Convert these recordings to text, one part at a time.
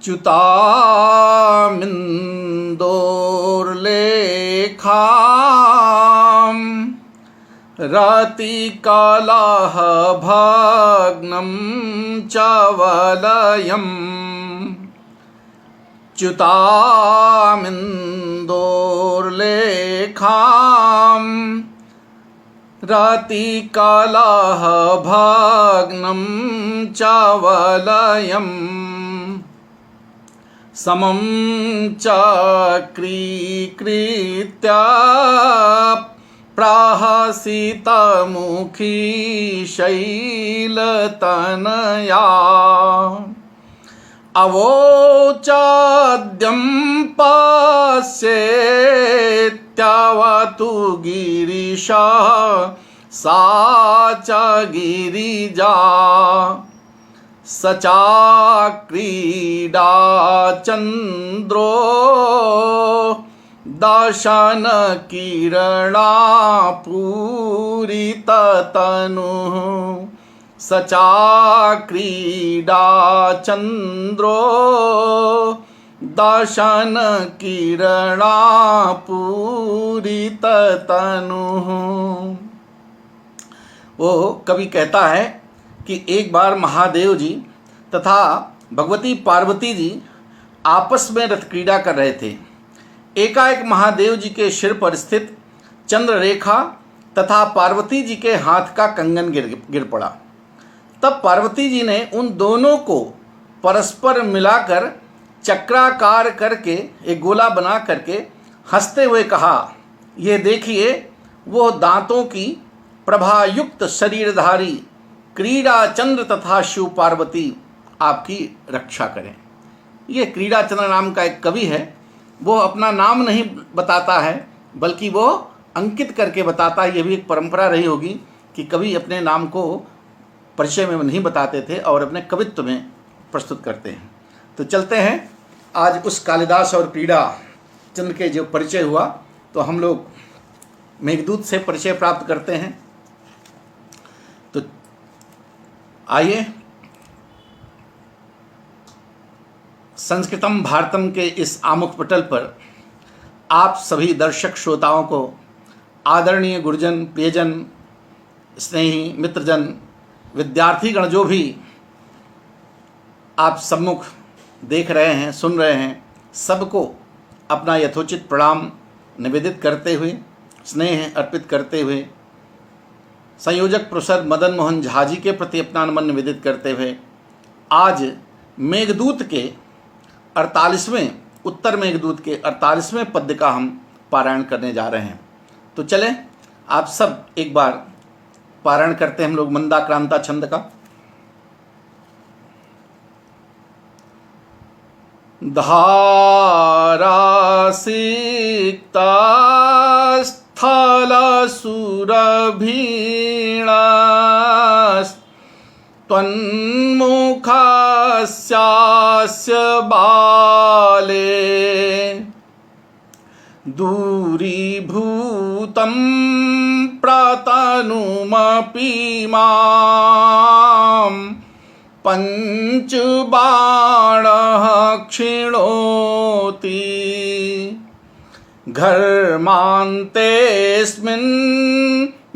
च्युतामिन्दोर्लेखां रतिकलाः भग्नं च वलयम् च्युतामिन्दोर्लेखां रतिकलाः भग्नं च वलयम् समं चक्रीकृत्य प्रहसितमुखी शैलतनया अवोचाद्यं पश्येत्यवतु गिरिशः सा च गिरिजा स चाक्रीडा चन्द्रो दशनकिरणापूरिततनुः स चाक्रीडा चन्द्रो दशनकिरणापूरिततनुः। वो कवि कहता है कि एक बार महादेव जी तथा भगवती पार्वती जी आपस में रथ क्रीड़ा कर रहे थे। एकाएक महादेव जी के सिर पर स्थित चंद्र रेखा तथा पार्वती जी के हाथ का कंगन गिर पड़ा। तब पार्वती जी ने उन दोनों को परस्पर मिलाकर चक्राकार करके एक गोला बना करके हंसते हुए कहा, ये देखिए वो दांतों की प्रभायुक्त शरीरधारी क्रीड़ा चंद्र तथा शिव पार्वती आपकी रक्षा करें। ये क्रीड़ा चंद्र नाम का एक कवि है। वो अपना नाम नहीं बताता है बल्कि वो अंकित करके बताता है। ये भी एक परंपरा रही होगी कि कवि अपने नाम को परिचय में नहीं बताते थे और अपने कवित्व में प्रस्तुत करते हैं। तो चलते हैं आज उस कालिदास और क्रीड़ा चंद्र के जो परिचय हुआ तो हम लोग मेघदूत से परिचय प्राप्त करते हैं। तो आइए संस्कृतम भारतम के इस आमुख पटल पर आप सभी दर्शक श्रोताओं को आदरणीय गुरुजन, प्रियजन, स्नेही, मित्रजन, विद्यार्थीगण जो भी आप सम्मुख देख रहे हैं, सुन रहे हैं, सबको अपना यथोचित प्रणाम निवेदित करते हुए, स्नेह अर्पित करते हुए, संयोजक प्रोफेसर मदन मोहन झा जी के प्रति अपना नमन निवेदित करते हुए आज मेघदूत के 48वें उत्तर मेघदूत के 48वें पद्य का हम पारायण करने जा रहे हैं। तो चलें आप सब एक बार पारायण करते हैं हम लोग मंदाक्रांता छंद का। धारासिक्ता स्थल सुरभीणा त्वन्मुखस्यास्य बाले दूरीभूतं प्रतनुमपि मां पञ्चबाणः क्षिणोति घर्मान्तेऽस्मिन्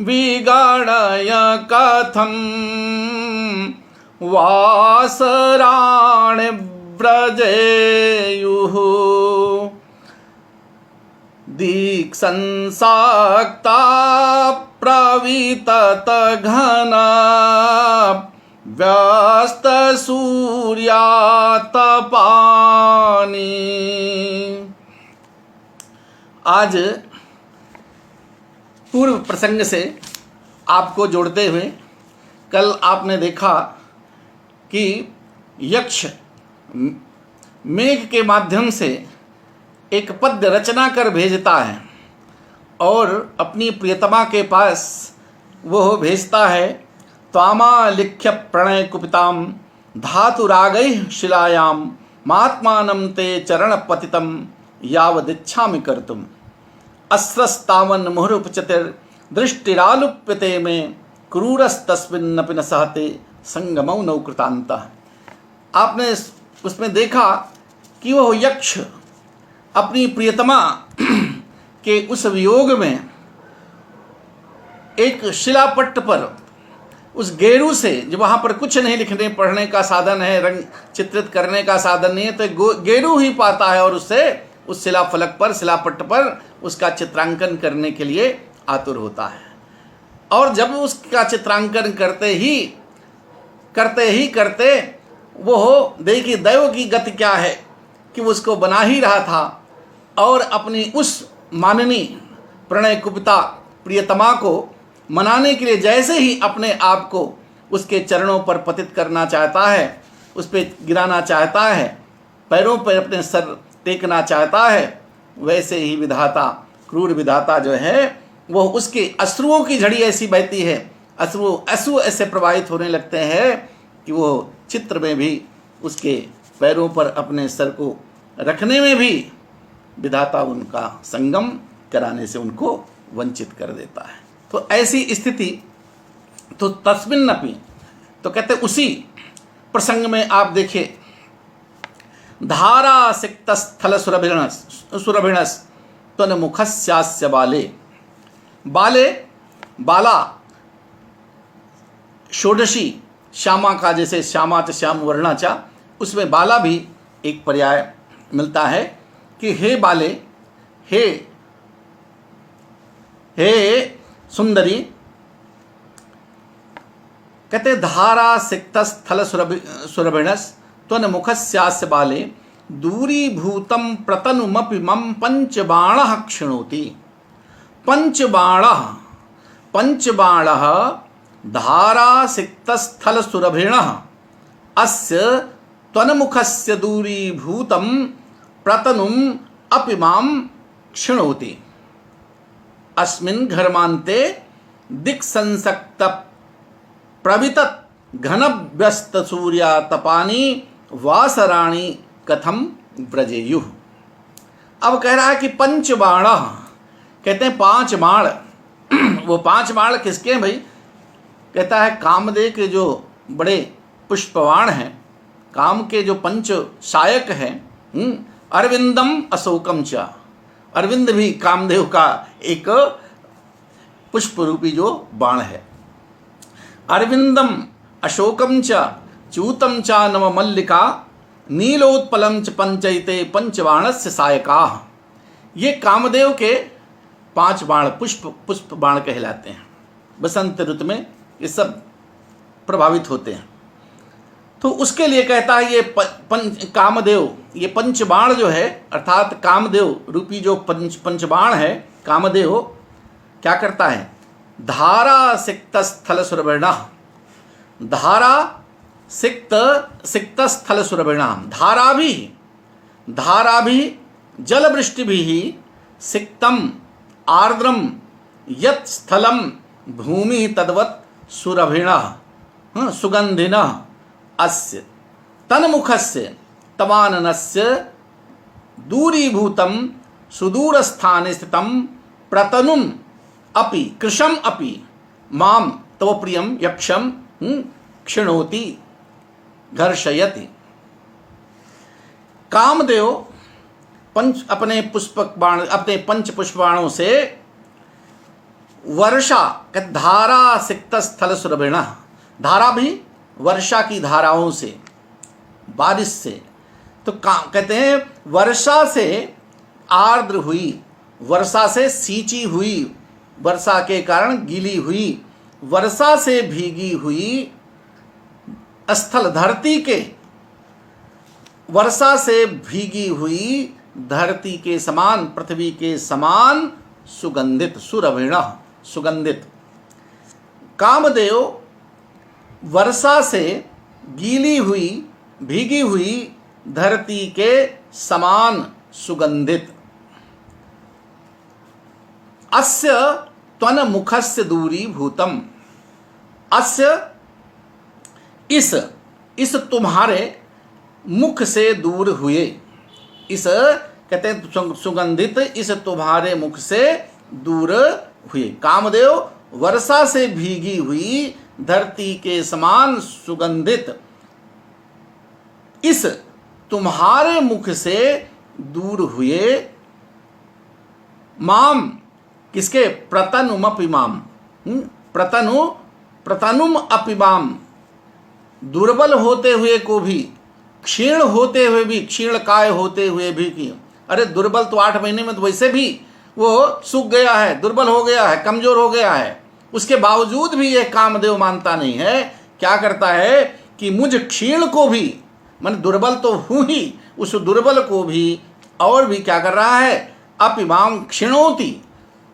विगणय कथं वासराणि व्रजेयुः दीक्षंसक्ता प्रविततघना व्यस्तसूर्यातपानि। आज पूर्व प्रसंग से आपको जोड़ते हुए कल आपने देखा कि यक्ष मेघ के माध्यम से एक पद्य रचना कर भेजता है और अपनी प्रियतमा के पास वो भेजता है, त्वामालिख्य प्रणय कुपिताम धातुरागैः शिलायाम महात्मानं ते चरण पतितं यावदिच्छामि कर्तुम् अस्रस्तावन् मुहुरुपचतिर् दृष्टिरालुप्यते में क्रूरस्तस्मिन्नपि न सहते संगमौ नौ कृतान्तः। आपने उसमें देखा कि वह यक्ष अपनी प्रियतमा के उस वियोग में एक शिलापट्ट पर उस गेरू से, जो वहाँ पर कुछ नहीं लिखने पढ़ने का साधन है, रंग चित्रित करने का साधन नहीं है, तो गेरू ही पाता है और उससे उस शिलाफलक पर, शिलापट्ट पर उसका चित्रांकन करने के लिए आतुर होता है। और जब उसका चित्रांकन करते ही वो देखिए दैव की गति क्या है कि वो उसको बना ही रहा था और अपनी उस माननी प्रणय कुपिता प्रियतमा को मनाने के लिए जैसे ही अपने आप को उसके चरणों पर पतित करना चाहता है, उस पर गिराना चाहता है, पैरों पर अपने सर टेकना चाहता है, वैसे ही विधाता, क्रूर विधाता जो है वो उसके अश्रुओं की झड़ी ऐसी बहती है, अश्रु ऐसे प्रवाहित होने लगते हैं कि वो चित्र में भी उसके पैरों पर अपने सर को रखने में भी विधाता उनका संगम कराने से उनको वंचित कर देता है। तो ऐसी स्थिति, तो तस्मिन्नपि, तो कहते उसी प्रसंग में आप देखिए, धारा सिक्त स्थल सुरभिणस त्वन्मुखस्यास्य बाले, बाला षोडशी श्यामा का, जैसे श्यामा च श्याम वर्णाचा, उसमें बाला भी एक पर्याय मिलता है कि हे बाले, हे सुंदरी, कहते धारा सिक्त स्थल सुरभिणस त्वन्मुखस्यास्य बाले दूरीभूतं प्रतनुमपि मम पंचबाणः क्षिणोति। पंचबाणः धारा सिक्त स्थल सुरभिणः अस्य त्वन्मुखस्य दूरीभूतं प्रतनुम अपि मां क्षिणोति। अस्मिन् घर्मान्ते दिक्संसक्त प्रवितत घनव्यस्त सूर्या तपानी वासराणी कथम व्रजेयुः। अब कह रहा है कि पंचबाण, कहते हैं 5 बाण। वो 5 बाण किसके हैं भाई? कहता है कामदेव के जो बड़े पुष्पबाण हैं, काम के जो पंच सायक हैं, अरविंदम अशोकम च, अरविंद भी कामदेव का एक पुष्प रूपी जो बाण है। अरविंदम अशोकम च च्यूतम च नव मल्लिका नीलोत्पलम च पंचैते पंचबाणस्य सायका। ये कामदेव के 5 बाण पुष्प बाण कहलाते हैं। बसंत ऋतु में ये सब प्रभावित होते हैं। तो उसके लिए कहता है ये कामदेव, ये पंचबाण जो है, अर्थात कामदेव रूपी जो पंचबाण है, कामदेव क्या करता है? धारा सिक्त स्थल सुरभिणा, धारा सिक्त स्थल सुरभिणा, धारा भी जल वृष्टि भी सिक्तम आर्द्रम यत् स्थलम भूमि तद्वत् सुरभिणा सुगंधिना अस्य तन्मुखस्य तवाननस्य दूरीभूतं सुदूरस्थाने स्थितं प्रतनुम अपि कृशम अपि माम तव प्रियम यक्षम क्षिणोति घर्षयति। कामदेव अपने पंच पुष्पबाणों से वर्षा, धारा सिक्त स्थल सुरभिणा, धारा भी वर्षा की धाराओं से, बारिश से, तो कहते हैं वर्षा से आर्द्र हुई, वर्षा से सींची हुई, वर्षा के कारण गीली हुई, वर्षा से भीगी हुई स्थल, धरती के, वर्षा से भीगी हुई धरती के समान, पृथ्वी के समान सुगंधित, सुरभिणा सुगंधित। कामदेव वर्षा से गीली हुई, भीगी हुई धरती के समान सुगंधित। अस्य त्वन्मुखस्य दूरीभूतम, अस्य इस तुम्हारे मुख से दूर हुए, इस कहते हैं सुगंधित, इस तुम्हारे मुख से दूर हुए। कामदेव वर्षा से भीगी हुई धरती के समान सुगंधित इस तुम्हारे मुख से दूर हुए। माम किसके? प्रतनुमपिमाम, प्रतनुम अपिमाम, दुर्बल होते हुए को भी, क्षीण होते हुए भी, क्षीण काय होते हुए भी की। अरे दुर्बल तो 8 महीने में तो वैसे भी वो सूख गया है, दुर्बल हो गया है, कमजोर हो गया है, उसके बावजूद भी यह कामदेव मानता नहीं है। क्या करता है कि मुझ क्षीण को भी, मन दुर्बल तो हूं ही, उस दुर्बल को भी और भी क्या कर रहा है? अपिमाम क्षीणोति,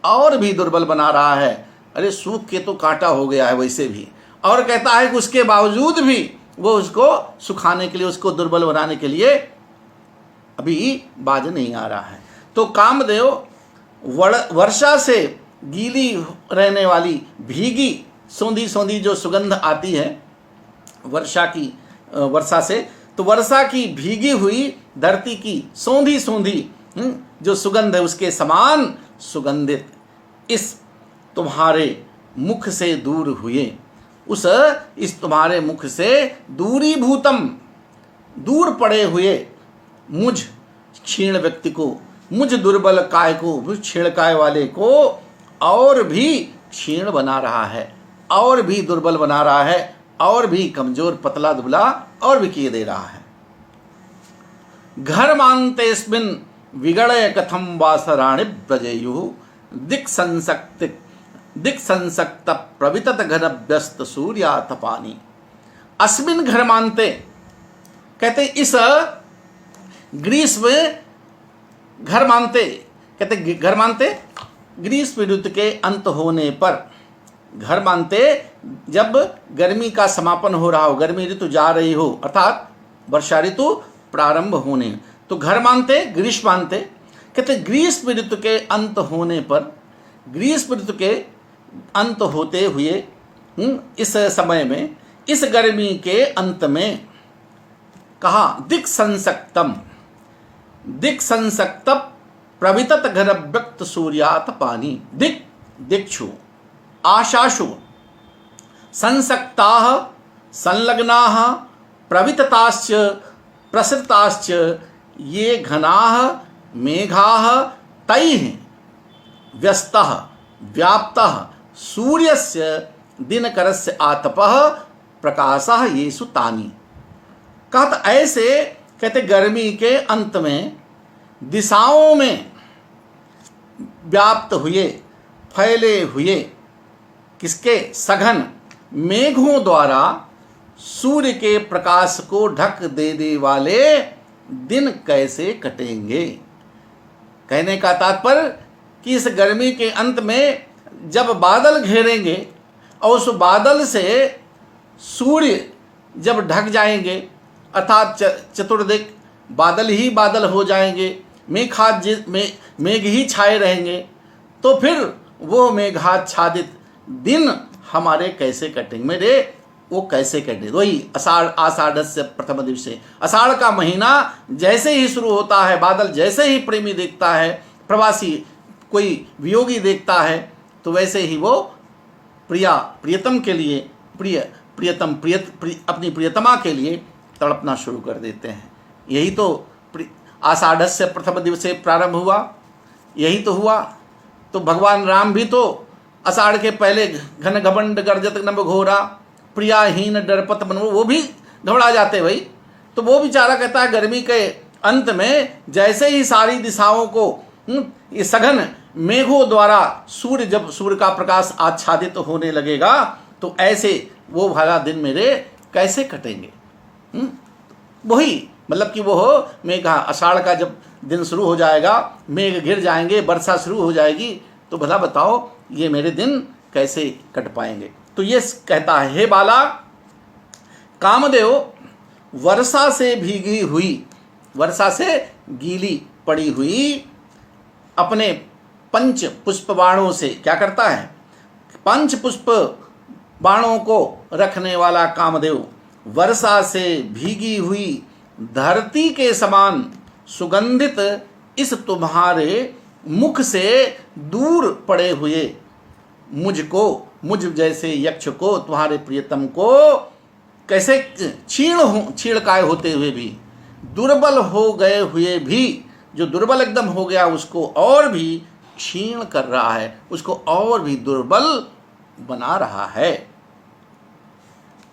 और भी दुर्बल बना रहा है। अरे सूख के तो कांटा हो गया है वैसे भी, और कहता है कि उसके बावजूद भी वो उसको सुखाने के लिए, उसको दुर्बल बनाने के लिए अभी बाज नहीं आ रहा है। तो कामदेव वर्षा से गीली रहने वाली, भीगी सौंधी सौंधी जो सुगंध आती है वर्षा से, तो वर्षा की भीगी हुई धरती की सौंधी सौंधी जो सुगंध है उसके समान सुगंधित इस तुम्हारे मुख से दूर हुए, इस तुम्हारे मुख से दूरीभूतम, दूर पड़े हुए मुझ क्षीण व्यक्ति को, मुझ दुर्बल काय को, मुझ क्षीण काय वाले को और भी क्षीण बना रहा है, और भी दुर्बल बना रहा है, और भी कमजोर पतला दुबला और भी किए दे रहा है। घर मानते स्मिन विगड़य कथम वासराणि ब्रजेयु दिक् संसक्त प्रवितत घन व्यस्त सूर्यातपानी। अस्मिन घर मानते, कहते इस ग्रीष्म घर मानते, कहते घर मानते ग्रीष्म ऋतु के अंत होने पर, घर मानते जब गर्मी का समापन हो रहा हो, गर्मी ऋतु जा रही हो, अर्थात वर्षा ऋतु प्रारंभ होने, तो घर मानते ग्रीष्म मानते, कहते ग्रीष्म ऋतु के अंत होने पर, ग्रीष्म ऋतु के अंत होते हुए इस समय में, इस गर्मी के अंत में कहा दिक् संसक्तम, दिक् संसक्त प्रवितत घन व्यक्त सूर्यात पानी। दिक् दिक्षु आशाशु संसक्ताः संलग्नाः प्रवितताश्च प्रसृताश्च ये घनाः मेघाः तैः व्यस्तः व्याप्तः सूर्यस्य दिनकरस्य आतपः प्रकाशः येषु तानि। कहत ऐसे, कहते गर्मी के अंत में दिशाओं में व्याप्त हुए, फैले हुए, किसके? सघन मेघों द्वारा सूर्य के प्रकाश को ढक देने वाले दिन कैसे कटेंगे। कहने का तात्पर्य कि इस गर्मी के अंत में जब बादल घेरेंगे और उस बादल से सूर्य जब ढक जाएंगे, अर्थात चतुर्दिक बादल ही बादल हो जाएंगे, मेघ ही छाए रहेंगे, तो फिर वो मेघाच्छादित दिन हमारे कैसे कटेंगे, मेरे वो कैसे कटेंगे। वही आषाढ़ से प्रथम दिवसे, आषाढ़ का महीना जैसे ही शुरू होता है, बादल जैसे ही प्रेमी देखता है, प्रवासी कोई वियोगी देखता है, तो वैसे ही वो प्रियतम के लिए, अपनी प्रियतमा के लिए तड़पना शुरू कर देते हैं। यही तो आषाढ़ से प्रथम दिवसे प्रारंभ हुआ, यही तो हुआ। तो भगवान राम भी तो आषाढ़ के पहले घन घमंड गर्जत नभ घोरा प्रियाहीन डरपत मन, वो भी घबरा जाते भाई। तो वो बेचारा कहता है गर्मी के अंत में जैसे ही सारी दिशाओं को ये सघन मेघों द्वारा जब सूर्य का प्रकाश आच्छादित होने लगेगा, तो ऐसे वो भला दिन मेरे कैसे कटेंगे। वही मतलब कि वो हो मेघा, आषाढ़ का जब दिन शुरू हो जाएगा, मेघ गिर जाएंगे, वर्षा शुरू हो जाएगी, तो भला बताओ ये मेरे दिन कैसे कट पाएंगे। तो ये कहता है, हे बाला, कामदेव वर्षा से भीगी हुई, वर्षा से गीली पड़ी हुई अपने पंच पुष्प बाणों से क्या करता है? पंच पुष्प बाणों को रखने वाला कामदेव वर्षा से भीगी हुई धरती के समान सुगंधित इस तुम्हारे मुख से दूर पड़े हुए मुझको, मुझ जैसे यक्ष को, तुम्हारे प्रियतम को कैसे क्षीण काय होते हुए भी, दुर्बल हो गए हुए भी, जो दुर्बल एकदम हो गया उसको और भी क्षीण कर रहा है, उसको और भी दुर्बल बना रहा है।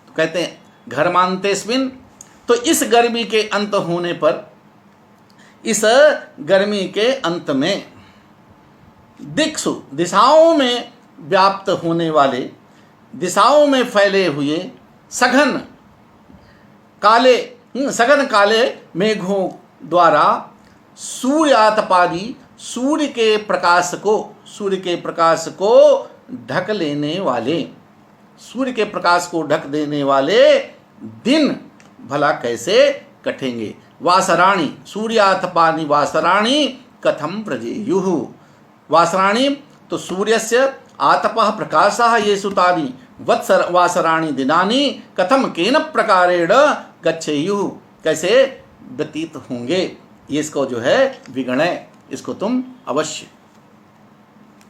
तो कहते हैं घर्मांतेस्मिन, तो इस गर्मी के अंत होने पर, इस गर्मी के अंत में दिक्षु, दिशाओं में व्याप्त होने वाले, दिशाओं में फैले हुए सघन काले मेघों द्वारा सूर्यातपादी, सूर्य के प्रकाश को ढक लेने वाले, सूर्य के प्रकाश को ढक देने वाले दिन भला कैसे कटेंगे। वासराणि सूर्यातपानि वासराणि कथम प्रजेयुः। वासराणि तो सूर्यस्य आतपः प्रकाशः येषु तानि वासराणि दिनानि कथम केन प्रकारेण गच्छेयुः, कैसे व्यतीत होंगे। ये इसको जो है विगणय, इसको तुम अवश्य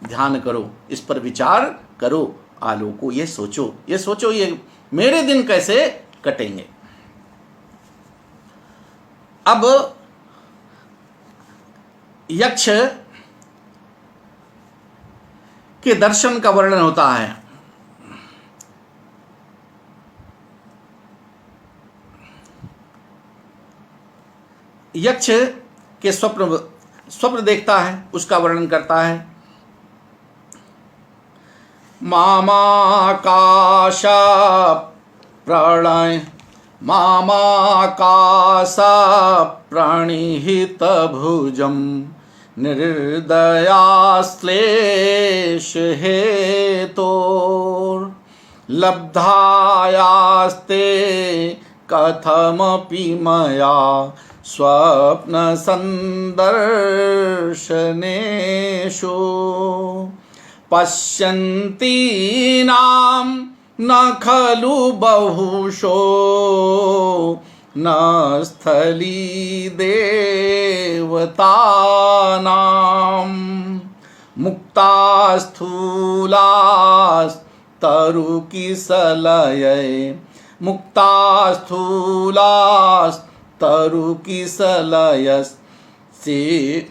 ध्यान करो, इस पर विचार करो, आलोको, ये सोचो ये मेरे दिन कैसे कटेंगे। अब यक्ष के दर्शन का वर्णन होता है। यक्ष के स्वप्न देखता है, उसका वर्णन करता है। मामाकाश प्रणय मामाकाश प्रणिहित भुजम निर्दयाश्लेष हेतोर लब्धायास्ते कथमपि मया स्वप्न संदर्शनेषु पश्यन्तीनां न खलु बहुशो न स्थली देवतानां मुक्तास्थूलास्तरुकिसलये मुक्तास्थूलास्तरुकिसलयस्य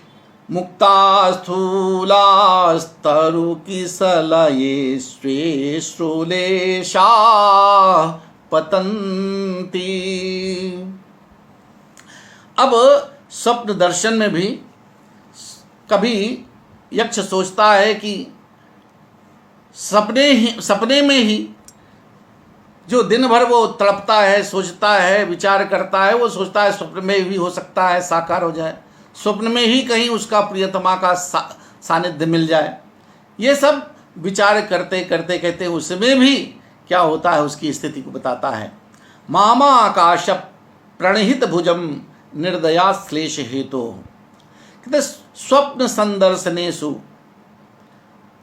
मुक्तास्थूलास्तरुकिसलये श्रेश्रुलेशा पतन्ति। अब स्वप्न दर्शन में भी कभी यक्ष सोचता है कि सपने में ही जो दिन भर वो तड़पता है, सोचता है, विचार करता है, वो सोचता है स्वप्न में भी हो सकता है साकार हो जाए, स्वप्न में ही कहीं उसका प्रियतमा का सानिध्य मिल जाए। ये सब विचार करते करते कहते उसमें भी क्या होता है उसकी स्थिति को बताता है। मामा आकाश प्रणहित भुजम निर्दया श्लेष हेतु, कहते स्वप्न संदर्शनेषु,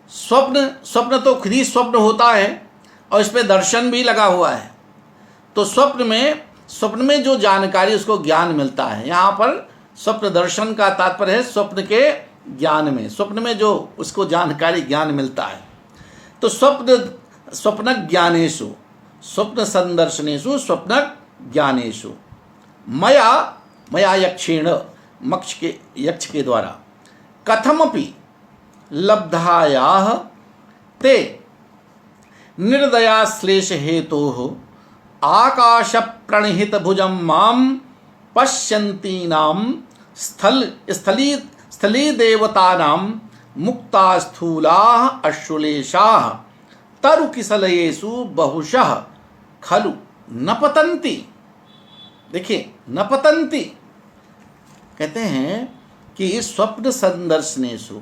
स्वप्न तो खुद ही स्वप्न होता है और इसमें दर्शन भी लगा हुआ है। तो स्वप्न में जो जानकारी उसको ज्ञान मिलता है। यहाँ पर स्वप्न दर्शन का तात्पर्य है स्वप्न के ज्ञान में, स्वप्न में जो उसको जानकारी ज्ञान मिलता है। तो स्वप्न ज्ञानेषु, स्वप्न संदर्शनेषु, स्वप्न ज्ञानेषु मया यक्षेण, यक्ष के द्वारा कथमपि लब्धायाः ते निर्दया श्लेष हेतोः आकाश प्रणहित भुजम माम पश्यन्तीनां स्थली देवतानां मुक्तास्थूलाः अश्रुलेशाः तरुकिसलयेषु बहुशः खलु न पतन्ति। देखिए न पतन्ति कहते हैं कि स्वप्न संदर्शनेषु,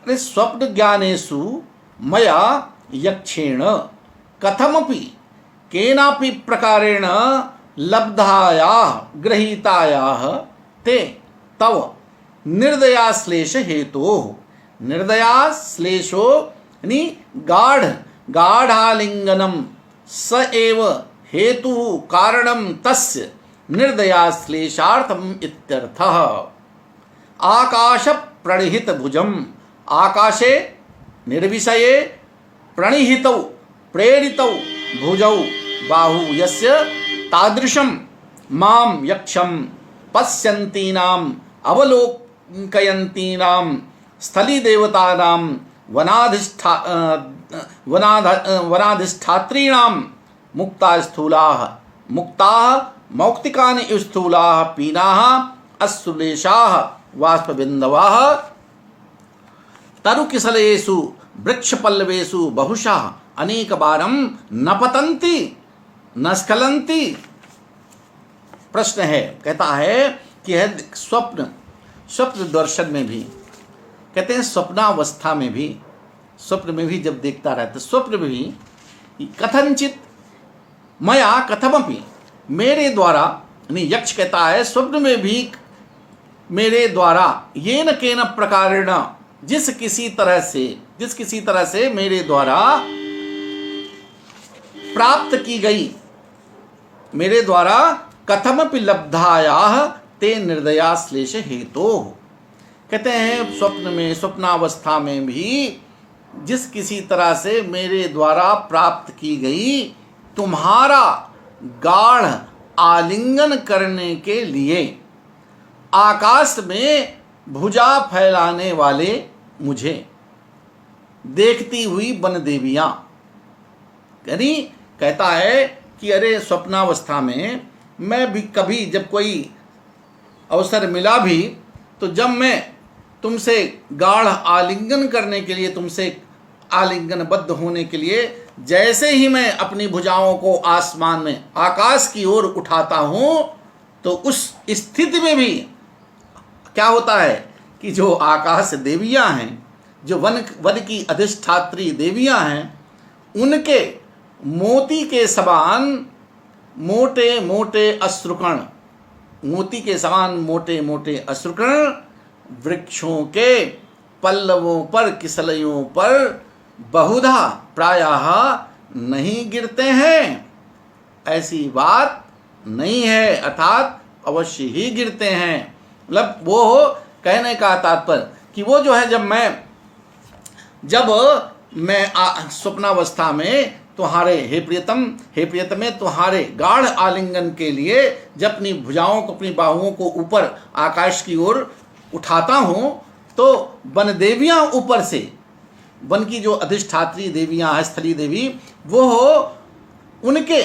अरे स्वप्न ज्ञानेषु मया यक्षेण कथमपि केनापि प्रकारेण लब्धायाः गृहीतायाः ते तव निर्दयाश्लेष हेतोः, निर्दयाश्लेषो यानी गाढ़ालिंगनम स एव हेतु कारणम तस्य निर्दयाश्लेषार्थम इत्यर्थः। आकाश प्रणिहित भुजम, आकाशे निर्विषये प्रणिहितौ प्रेरितौ भुजौ बाहु यस्य तादृशं माम यक्षम पश्यन्तीनाम अवलोकयन्तीनाम स्थली देवतानाम वनाधिष्ठात्रीणाम मुक्ता स्थूलाः मुक्ताः मौक्तिकानि स्थूलाः पीनाः अश्रुलेशाः वाष्पबिन्दवाः तरुकिसलेषु वृक्षपल्लवेषु बहुशः अनेकबारं न पतन्ति न स्खलन्ति। प्रश्न है, कहता है कि है स्वप्न दर्शन में भी, कहते हैं स्वप्नावस्था में भी, स्वप्न में भी जब देखता रहता, स्वप्न में भी कथनचित मया कथमपि, मेरे द्वारा, यानी यक्ष कहता है स्वप्न में भी मेरे द्वारा येन केन प्रकारेण, जिस किसी तरह से मेरे द्वारा प्राप्त की गई, मेरे द्वारा कथमपि लब्धायाः ते निर्दयाश्लेष हेतु। कहते हैं स्वप्न में, स्वप्नावस्था में भी जिस किसी तरह से मेरे द्वारा प्राप्त की गई तुम्हारा गाढ़ आलिंगन करने के लिए आकाश में भुजा फैलाने वाले मुझे देखती हुई वन देवियां, यानी कहता है कि अरे स्वप्नावस्था में मैं भी कभी जब कोई अवसर मिला भी, तो जब मैं तुमसे गाढ़ आलिंगन करने के लिए, तुमसे आलिंगनबद्ध होने के लिए जैसे ही मैं अपनी भुजाओं को आसमान में, आकाश की ओर उठाता हूं, तो उस स्थिति में भी क्या होता है कि जो आकाश देवियां हैं, जो वन की अधिष्ठात्री देवियां हैं, उनके मोती के समान मोटे मोटे अश्रुकण, मोती के समान मोटे मोटे अश्रुकण वृक्षों के पल्लवों पर, किसलयों पर बहुधा प्रायः नहीं गिरते हैं। ऐसी बात नहीं है, अर्थात अवश्य ही गिरते हैं। मतलब वो कहने का तात्पर्य कि वो जो है, जब मैं स्वप्नावस्था में तुम्हारे हे प्रियतमे तुम्हारे गाढ़ आलिंगन के लिए जब अपनी भुजाओं को, अपनी बाहुओं को ऊपर आकाश की ओर उठाता हूँ, तो वन देवियाँ ऊपर से, वन की जो अधिष्ठात्री देवियाँ हैं, स्थली देवी, वो उनके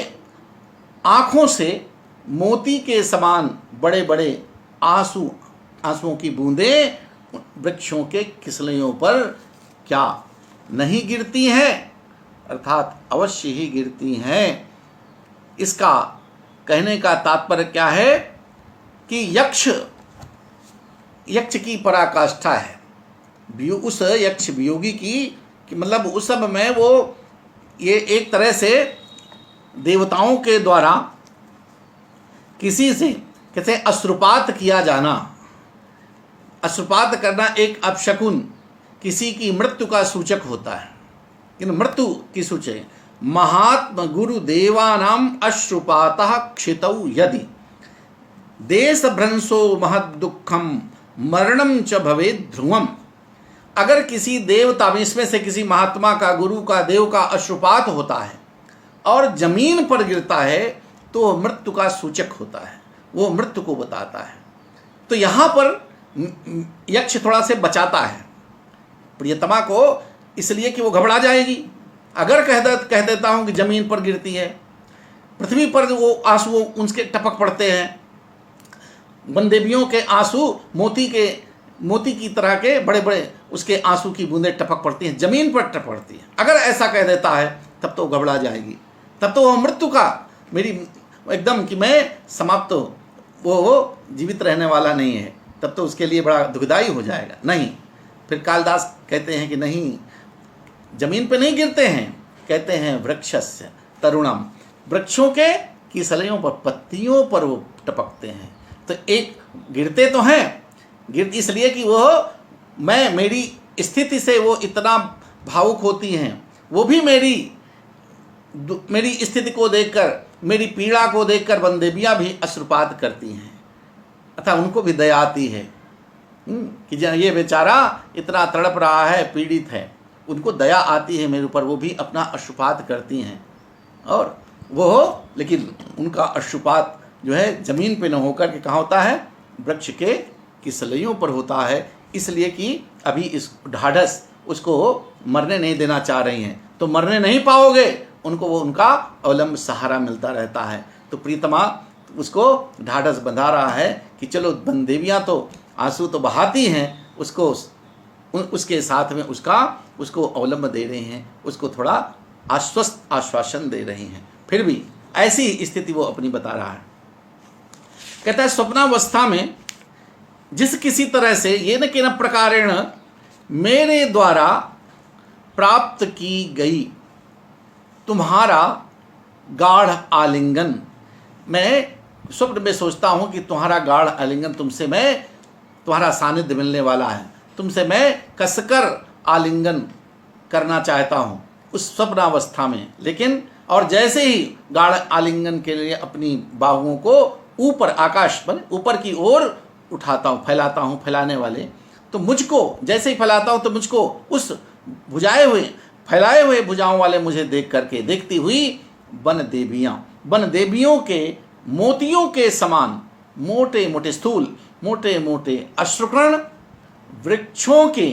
आँखों से मोती के समान बड़े बड़े आंसुओं की बूंदें वृक्षों के किसलियों पर क्या नहीं गिरती हैं, अर्थात अवश्य ही गिरती हैं। इसका कहने का तात्पर्य क्या है कि यक्ष की पराकाष्ठा है, उस यक्ष वियोगी की मतलब उस समय में वो ये एक तरह से देवताओं के द्वारा किसी से कैसे अश्रुपात किया जाना, अश्रुपात करना एक अपशकुन, किसी की मृत्यु का सूचक होता है, इन मृत्यु की सूचक। महात्म गुरु देवानाम अश्रुपातः क्षितौ यदि देश भ्रंशो महद दुखम मरणम च भवेद ध्रुवम। अगर किसी देवता में, इसमें से किसी महात्मा का, गुरु का, देव का अश्रुपात होता है और जमीन पर गिरता है, तो वह मृत्यु का सूचक होता है, वो मृत्यु को बताता है। तो यहाँ पर यक्ष थोड़ा से बचाता है प्रियतमा को, इसलिए कि वो घबरा जाएगी। अगर कह देता हूँ कि जमीन पर गिरती है, पृथ्वी पर वो आंसू उनके टपक पड़ते हैं, वन देवियों के आंसू मोती की तरह के बड़े बड़े उसके आंसू की बूंदें टपक पड़ती हैं, जमीन पर टपक पड़ती हैं। अगर ऐसा कह देता है तब तो घबरा जाएगी, तब तो वो मृत्यु का, मेरी एकदम कि मैं समाप्त, वो जीवित रहने वाला नहीं है, तब तो उसके लिए बड़ा दुखदाई हो जाएगा। नहीं, फिर कालिदास कहते हैं कि नहीं, जमीन पे नहीं गिरते हैं, कहते हैं वृक्षस्य तरुणम, वृक्षों के किसलियों पर, पत्तियों पर वो टपकते हैं। तो एक गिरते तो हैं, इसलिए कि वो मेरी स्थिति से वो इतना भावुक होती हैं, वो भी मेरी स्थिति को देखकर, मेरी पीड़ा को देखकर वन देवियाँ भी अश्रुपात करती हैं, अतः उनको भी दया आती है कि ये बेचारा इतना तड़प रहा है, पीड़ित है, उनको दया आती है मेरे ऊपर, वो भी अपना अश्रुपात करती हैं। और वो लेकिन उनका अश्रुपात जो है जमीन पे न होकर के कहाँ होता है, वृक्ष के किसलइयों पर होता है, इसलिए कि अभी इस ढाढ़स उसको मरने नहीं देना चाह रही हैं। तो मरने नहीं पाओगे, उनको वो उनका अवलंब सहारा मिलता रहता है। तो प्रीतमा उसको ढाढ़स बंधा रहा है कि चलो वन देवियाँ तो आंसू तो बहाती हैं, उसको उसके साथ में उसको अवलंब दे रही हैं, उसको थोड़ा आश्वासन दे रही हैं। फिर भी ऐसी स्थिति वो अपनी बता रहा है। कहता है स्वप्नावस्था में जिस किसी तरह से ये न किन प्रकारेण मेरे द्वारा प्राप्त की गई तुम्हारा गाढ़ आलिंगन, मैं स्वप्न में सोचता हूँ कि तुम्हारा गाढ़ आलिंगन, तुमसे मैं तुम्हारा सानिध्य मिलने वाला है, तुमसे मैं कसकर आलिंगन करना चाहता हूँ उस स्वप्नावस्था में। लेकिन और जैसे ही गाढ़ आलिंगन के लिए अपनी बाहुओं को ऊपर आकाश बन ऊपर की ओर उठाता हूँ, फैलाता हूँ, फैलाने वाले, तो मुझको जैसे ही फैलाता हूँ तो मुझको उस फैलाए हुए भुजाओं वाले मुझे देख करके देखती हुई वन देवियों के मोतियों के समान मोटे मोटे स्थूल मोटे मोटे अश्रुकर्ण वृक्षों के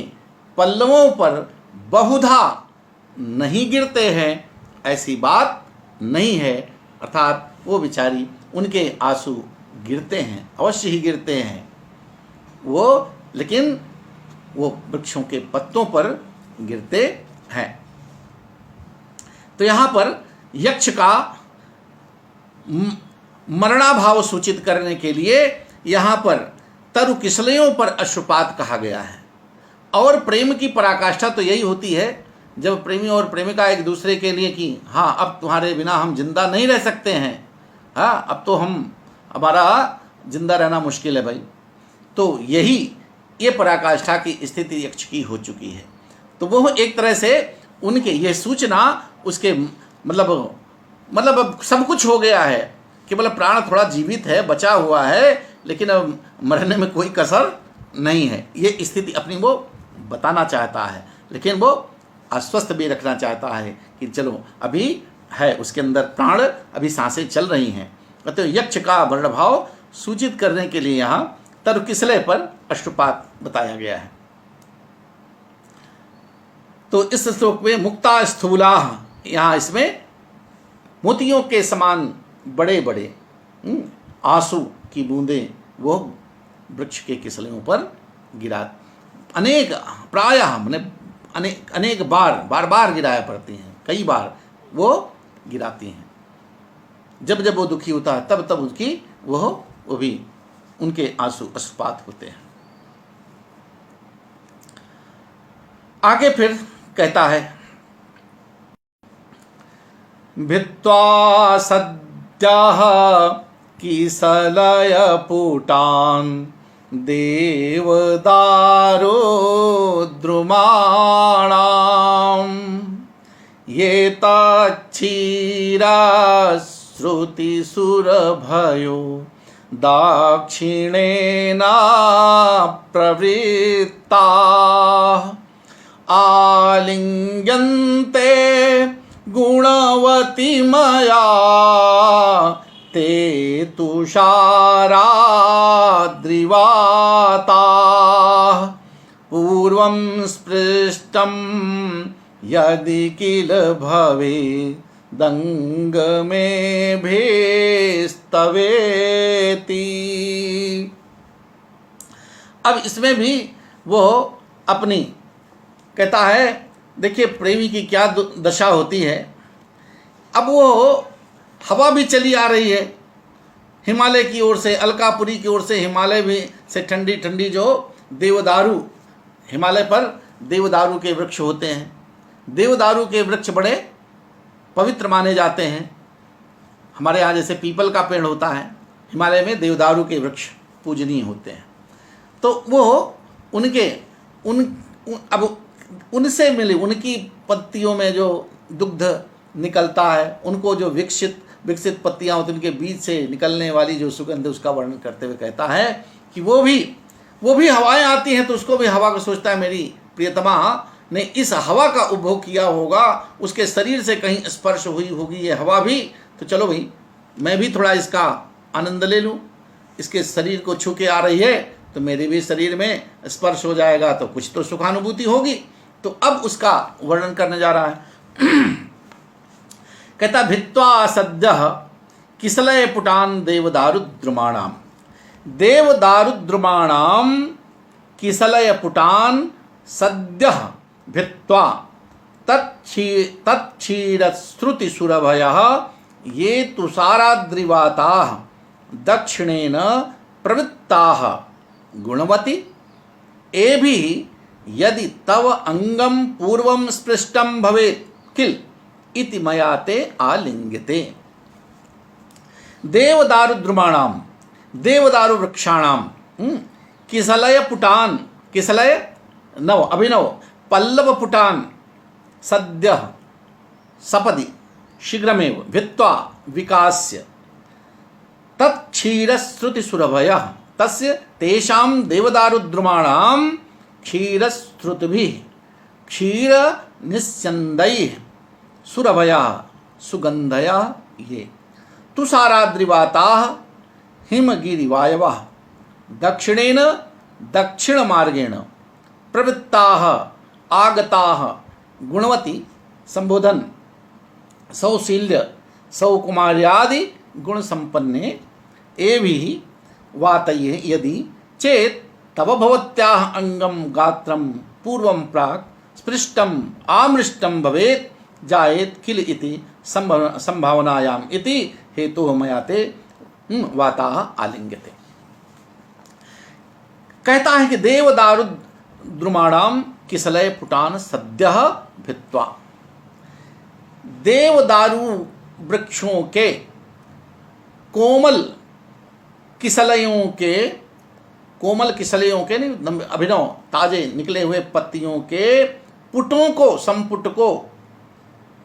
पल्लवों पर बहुधा नहीं गिरते हैं, ऐसी बात नहीं है। अर्थात वो बेचारी, उनके आंसू गिरते हैं, अवश्य ही गिरते हैं वो, लेकिन वो वृक्षों के पत्तों पर गिरते हैं। तो यहाँ पर यक्ष का मरणाभाव सूचित करने के लिए यहाँ पर तरु किसलयों पर अश्रुपात कहा गया है। और प्रेम की पराकाष्ठा तो यही होती है जब प्रेमी और प्रेमिका एक दूसरे के लिए कि हाँ अब तुम्हारे बिना हम जिंदा नहीं रह सकते हैं, हाँ अब तो हमारा जिंदा रहना मुश्किल है भाई। तो ये पराकाष्ठा की स्थिति यक्ष की हो चुकी है। तो वो एक तरह से उनके ये सूचना उसके मतलब अब सब कुछ हो गया है, केवल प्राण थोड़ा जीवित है, बचा हुआ है, लेकिन अब मरने में कोई कसर नहीं है, ये स्थिति अपनी वो बताना चाहता है। लेकिन वो आश्वस्त भी रखना चाहता है कि चलो अभी है उसके अंदर प्राण, अभी सांसें चल रही हैं। तो यक्ष का वर्णभाव सूचित करने के लिए यहाँ तरु किसले पर अश्रुपात बताया गया है। तो इस श्लोक में मुक्ता स्थूला, यहाँ इसमें मोतियों के समान बड़े बड़े आंसू की बूंदें वो वृक्ष के किसलियों पर गिरा, अनेक प्रायः मैंने अनेक बार गिराया पड़ती हैं, कई बार वो गिराती हैं। जब जब वो दुखी होता है तब उसकी वो भी उनके आंसू अश्रुपात होते हैं। आगे फिर कहता है भित्वा सद्यः किसलय पुटान् देवदारो द्रुमाणाम् ये तच्छीरा श्रुतिसुरभयो दाक्षिणेन प्रवृत्ता आलिङ्ग्यन्ते गुणवती मया ते तुषाराद्रिवाता पूर्वं स्पृष्टं यदि किल भवे दंग में भेस्तवेति। अब इसमें भी वो अपनी कहता है, देखिए प्रेमी की क्या दशा होती है। अब वो हवा भी चली आ रही है हिमालय की ओर से, अलकापुरी की ओर से, हिमालय भी से ठंडी ठंडी जो देवदारू, हिमालय पर देवदारू के वृक्ष होते हैं। देवदारू के वृक्ष बड़े पवित्र माने जाते हैं। हमारे यहाँ जैसे पीपल का पेड़ होता है, हिमालय में देवदारू के वृक्ष पूजनीय होते हैं। तो वो अब उनसे मिली, उनकी पत्तियों में जो दुग्ध निकलता है, उनको जो विकसित पत्तियां होती हैं, उनके बीच से निकलने वाली जो सुगंध, उसका वर्णन करते हुए कहता है कि वो भी हवाएं आती हैं तो उसको भी हवा को सोचता है मेरी प्रियतमा ने इस हवा का उपभोग किया होगा, उसके शरीर से कहीं स्पर्श हुई होगी ये हवा भी, तो चलो भाई मैं भी थोड़ा इसका आनंद ले लूँ। इसके शरीर को छू के आ रही है तो मेरे भी शरीर में स्पर्श हो जाएगा तो कुछ तो सुखानुभूति होगी। तो अब उसका वर्णन करने जा रहा है। कहता भित्वा सद्य किसलय पुटान देवदारुद्रुमाणाम, देवदारुद्रुमाणाम किसलय पुटान सद्य भित्वा तत्क्षीरश्रुति सुरभयः ये तुषाराद्रिवाताः दक्षिणेन प्रवृत्ताः गुणवती एभिः यदि तव अंगम पूर्वं स्पृष्टं भवेत् किल इति मया ते आलिंग्यते। देवदारुद्रुमाणाम, देवदारु वृक्षाणाम किसलय पुटान, किसलय नव अभिनव पल्लव पुटान सद्य सपदि शीघ्रमेव भित्वा विकास्य तत्क्षीरश्रुति सुरभयः तस्य तेषां देवदारुद्रुमाणां क्षीरश्रुतिभिः क्षीर निस्यन्दैः सुरभयः सुगन्धयः ये तुषाराद्रिवाताः हिमगिरिवायवः दक्षिणेन दक्षिणमार्गेण प्रवृत्ताः आगताः गुणवती संबोधन सौशील्य सौकुमार्यादि गुण संपन्ने एभिः वातये यदि चेत तव भवत्याः अंगम गात्रम पूर्वं प्राक् स्पृष्टम आमृष्टम भवेत् जायेत किल इति संभावनायाम इति हेतु मया ते वाताः आलिंग्यते। कहता है कि देवदारुद्रुमाणाम किसलय पुटान सद्यः भित्वा, देवदारू वृक्षों के कोमल किसलयों के, कोमल किसलयों के नहीं अभिनव ताजे निकले हुए पत्तियों के पुटों को, संपुट को,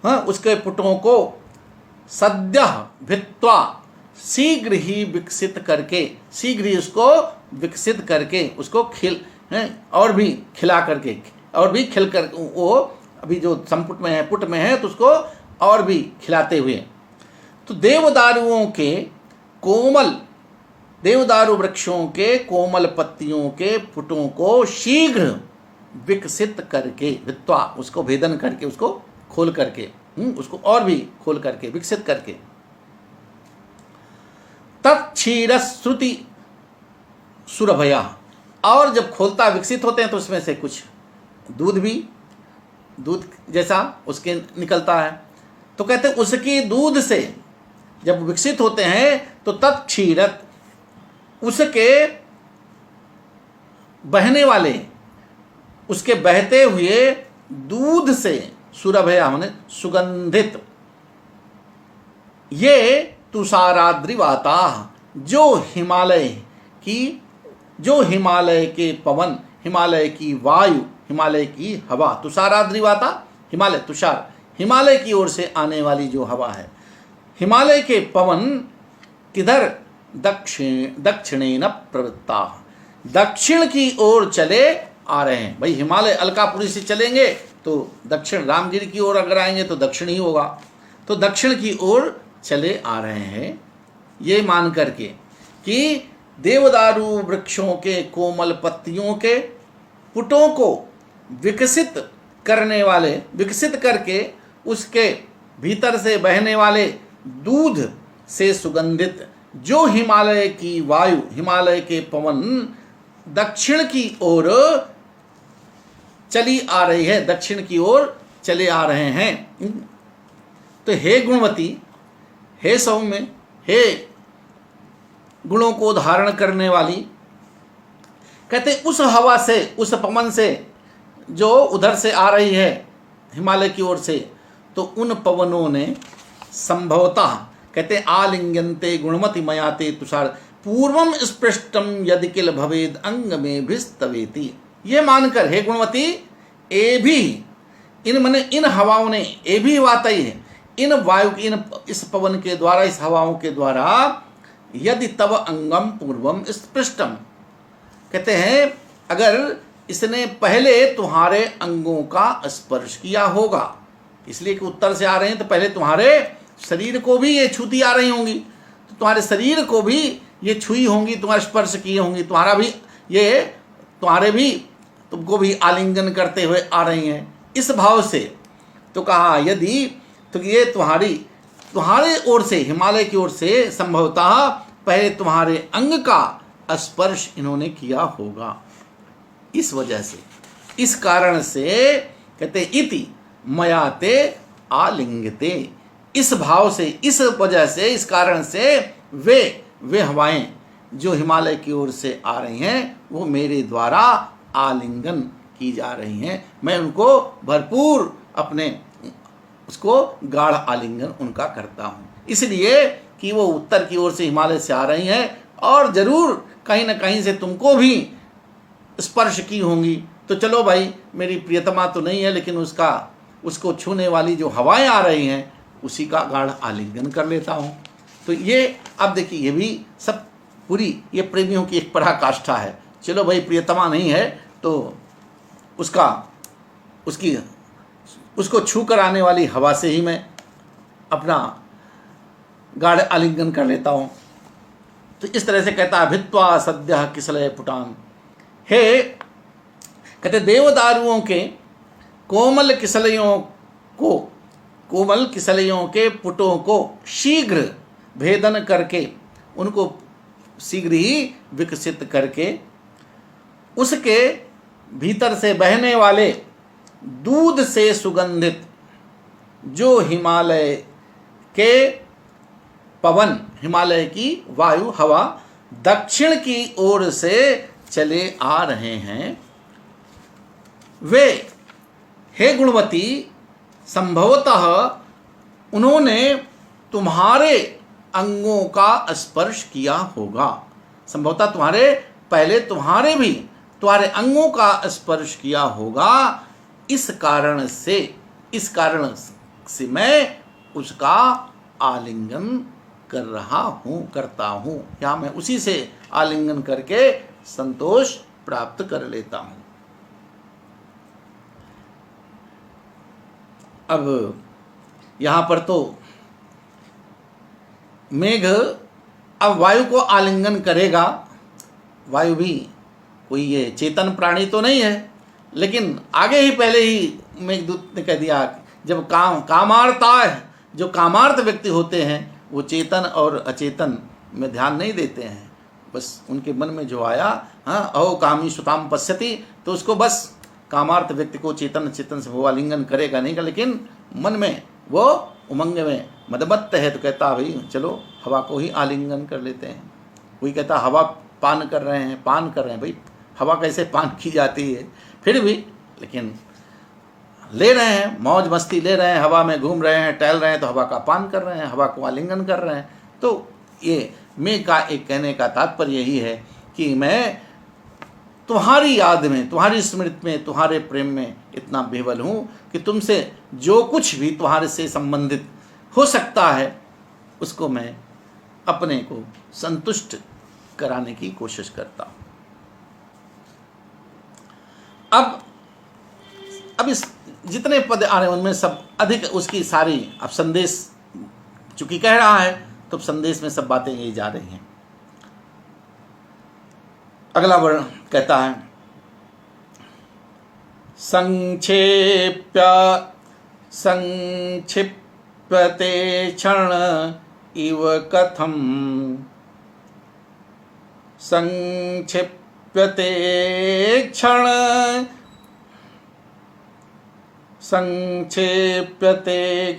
हाँ उसके पुटों को सद्य भित्वा शीघ्र ही विकसित करके, शीघ्र ही उसको विकसित करके उसको खिल और भी खिला करके और भी खिल कर, वो अभी जो संपुट में है पुट में है तो उसको और भी खिलाते हुए। तो देवदारुओं के कोमल, देवदारू वृक्षों के कोमल पत्तियों के पुटों को शीघ्र विकसित करके भित्वा उसको भेदन करके उसको खोल करके उसको और भी खोल करके विकसित करके तत्क्षीरश्रुति सुरभया, और जब खोलता विकसित होते हैं तो उसमें से कुछ दूध भी दूध जैसा उसके निकलता है। तो कहते उसकी दूध से जब विकसित होते हैं तो तत्क्षीरत उसके बहने वाले, उसके बहते हुए दूध से सुरभया माने सुगंधित, ये तुषाराद्रिवाता जो हिमालय की, जो हिमालय के पवन, हिमालय की वायु, हिमालय की हवा, तुषाराद्रिवाता हिमालय, तुषार हिमालय की ओर से आने वाली जो हवा है, हिमालय के पवन किधर दक्षिणेन प्रवृत्ता, दक्षिण की ओर चले आ रहे हैं। भाई हिमालय अलकापुरी से चलेंगे तो दक्षिण, रामगिरी की ओर अगर आएंगे तो दक्षिण ही होगा, तो दक्षिण की ओर चले आ रहे हैं। ये मान करके कि देवदारू वृक्षों के कोमल पत्तियों के पुटों को विकसित करने वाले, विकसित करके उसके भीतर से बहने वाले दूध से सुगंधित जो हिमालय की वायु, हिमालय के पवन दक्षिण की ओर चली आ रही है, दक्षिण की ओर चले आ रहे हैं। तो हे गुणवती, हे सौम्य, हे गुणों को धारण करने वाली, कहते उस हवा से, उस पवन से जो उधर से आ रही है हिमालय की ओर से, तो उन पवनों ने संभवतः कहते आलिंग्यन्ते गुणमति मयाते तुषार पूर्वम स्पृष्टम यदि किल भवेद अंग में भिस्तवेति। ये मानकर हे गुणवती, ए भी इन मने इन हवाओं ने, ए भी वातई है, इन वायु इन इस पवन के द्वारा, इस हवाओं के द्वारा यदि तव अंगम पूर्वम स्पृष्टम, कहते हैं अगर इसने पहले तुम्हारे अंगों का स्पर्श किया होगा, इसलिए कि उत्तर से आ रहे हैं तो पहले तुम्हारे शरीर को भी ये छूती आ रही होंगी, तो तुम्हारे शरीर को भी ये छुई होंगी, तुम्हारे स्पर्श किए होंगी, तुम्हारा भी ये तुम्हारे भी तुमको भी आलिंगन करते हुए आ रही हैं, इस भाव से। तो कहा यदि तो ये तुम्हारे ओर से, हिमालय की ओर से संभवतः पहले तुम्हारे अंग का स्पर्श इन्होंने किया होगा, इस वजह से, इस कारण से कहते इति मयाते आलिंगते, इस भाव से, इस वजह से, इस कारण से वे हवाएं जो हिमालय की ओर से आ रही हैं वो मेरे द्वारा आलिंगन की जा रही हैं। मैं उनको भरपूर अपने उसको गाढ़ आलिंगन उनका करता हूँ, इसलिए कि वो उत्तर की ओर से हिमालय से आ रही हैं और जरूर कहीं ना कहीं से तुमको भी स्पर्श की होंगी। तो चलो भाई, मेरी प्रियतमा तो नहीं है, लेकिन उसको छूने वाली जो हवाएं आ रही हैं उसी का गाढ़ आलिंगन कर लेता हूँ। तो ये अब देखिए, ये भी सब पूरी ये प्रेमियों की एक पराकाष्ठा है। चलो भाई, प्रियतमा नहीं है तो उसको छू कर आने वाली हवा से ही मैं अपना गाढ़ आलिंगन कर लेता हूँ। तो इस तरह से कहता है भित्वा सद्यः किसलय पुटान, हे कहते देवदारुओं के कोमल किसलयों के पुटों को शीघ्र भेदन करके, उनको शीघ्र ही विकसित करके, उसके भीतर से बहने वाले दूध से सुगंधित जो हिमालय के पवन, हिमालय की वायु हवा दक्षिण की ओर से चले आ रहे हैं, वे हे गुणवती संभवतः उन्होंने तुम्हारे अंगों का स्पर्श किया होगा। संभवतः तुम्हारे अंगों का स्पर्श किया होगा। इस कारण से मैं उसका आलिंगन करता हूँ, या मैं उसी से आलिंगन करके संतोष प्राप्त कर लेता हूँ। अब यहाँ पर तो मेघ अब वायु को आलिंगन करेगा। वायु भी कोई ये चेतन प्राणी तो नहीं है, लेकिन आगे ही पहले ही मेघदूत ने कह दिया, जब जो कामार्थ व्यक्ति होते हैं वो चेतन और अचेतन में ध्यान नहीं देते हैं, बस उनके मन में जो आया, हाँ अहो कामी सुताम पश्यति, तो उसको बस कामार्थ व्यक्ति को चेतन से वो आलिंगन करेगा नहीं, लेकिन मन में वो उमंग में मदमत्त है, तो कहता भाई चलो हवा को ही आलिंगन कर लेते हैं। कोई कहता हवा पान कर रहे हैं भाई, हवा कैसे पान की जाती है, फिर भी लेकिन ले रहे हैं, मौज मस्ती ले रहे हैं, हवा में घूम रहे हैं, टहल रहे हैं, तो हवा का पान कर रहे हैं, हवा को आलिंगन कर रहे हैं। तो ये मैं का एक कहने का तात्पर्य यही है कि मैं तुम्हारी याद में, तुम्हारी स्मृति में, तुम्हारे प्रेम में इतना बेवल हूँ कि तुमसे जो कुछ भी तुम्हारे से संबंधित हो सकता है उसको मैं अपने को संतुष्ट कराने की कोशिश करता हूँ। अब इस जितने पद आ रहे हैं उनमें सब अधिक उसकी सारी, अब संदेश चूंकि कह रहा है तो संदेश में सब बातें यही जा रही हैं। अगला वर्ण कहता है संक्षिप्यते क्षण इव कथम, संक्षिप्यते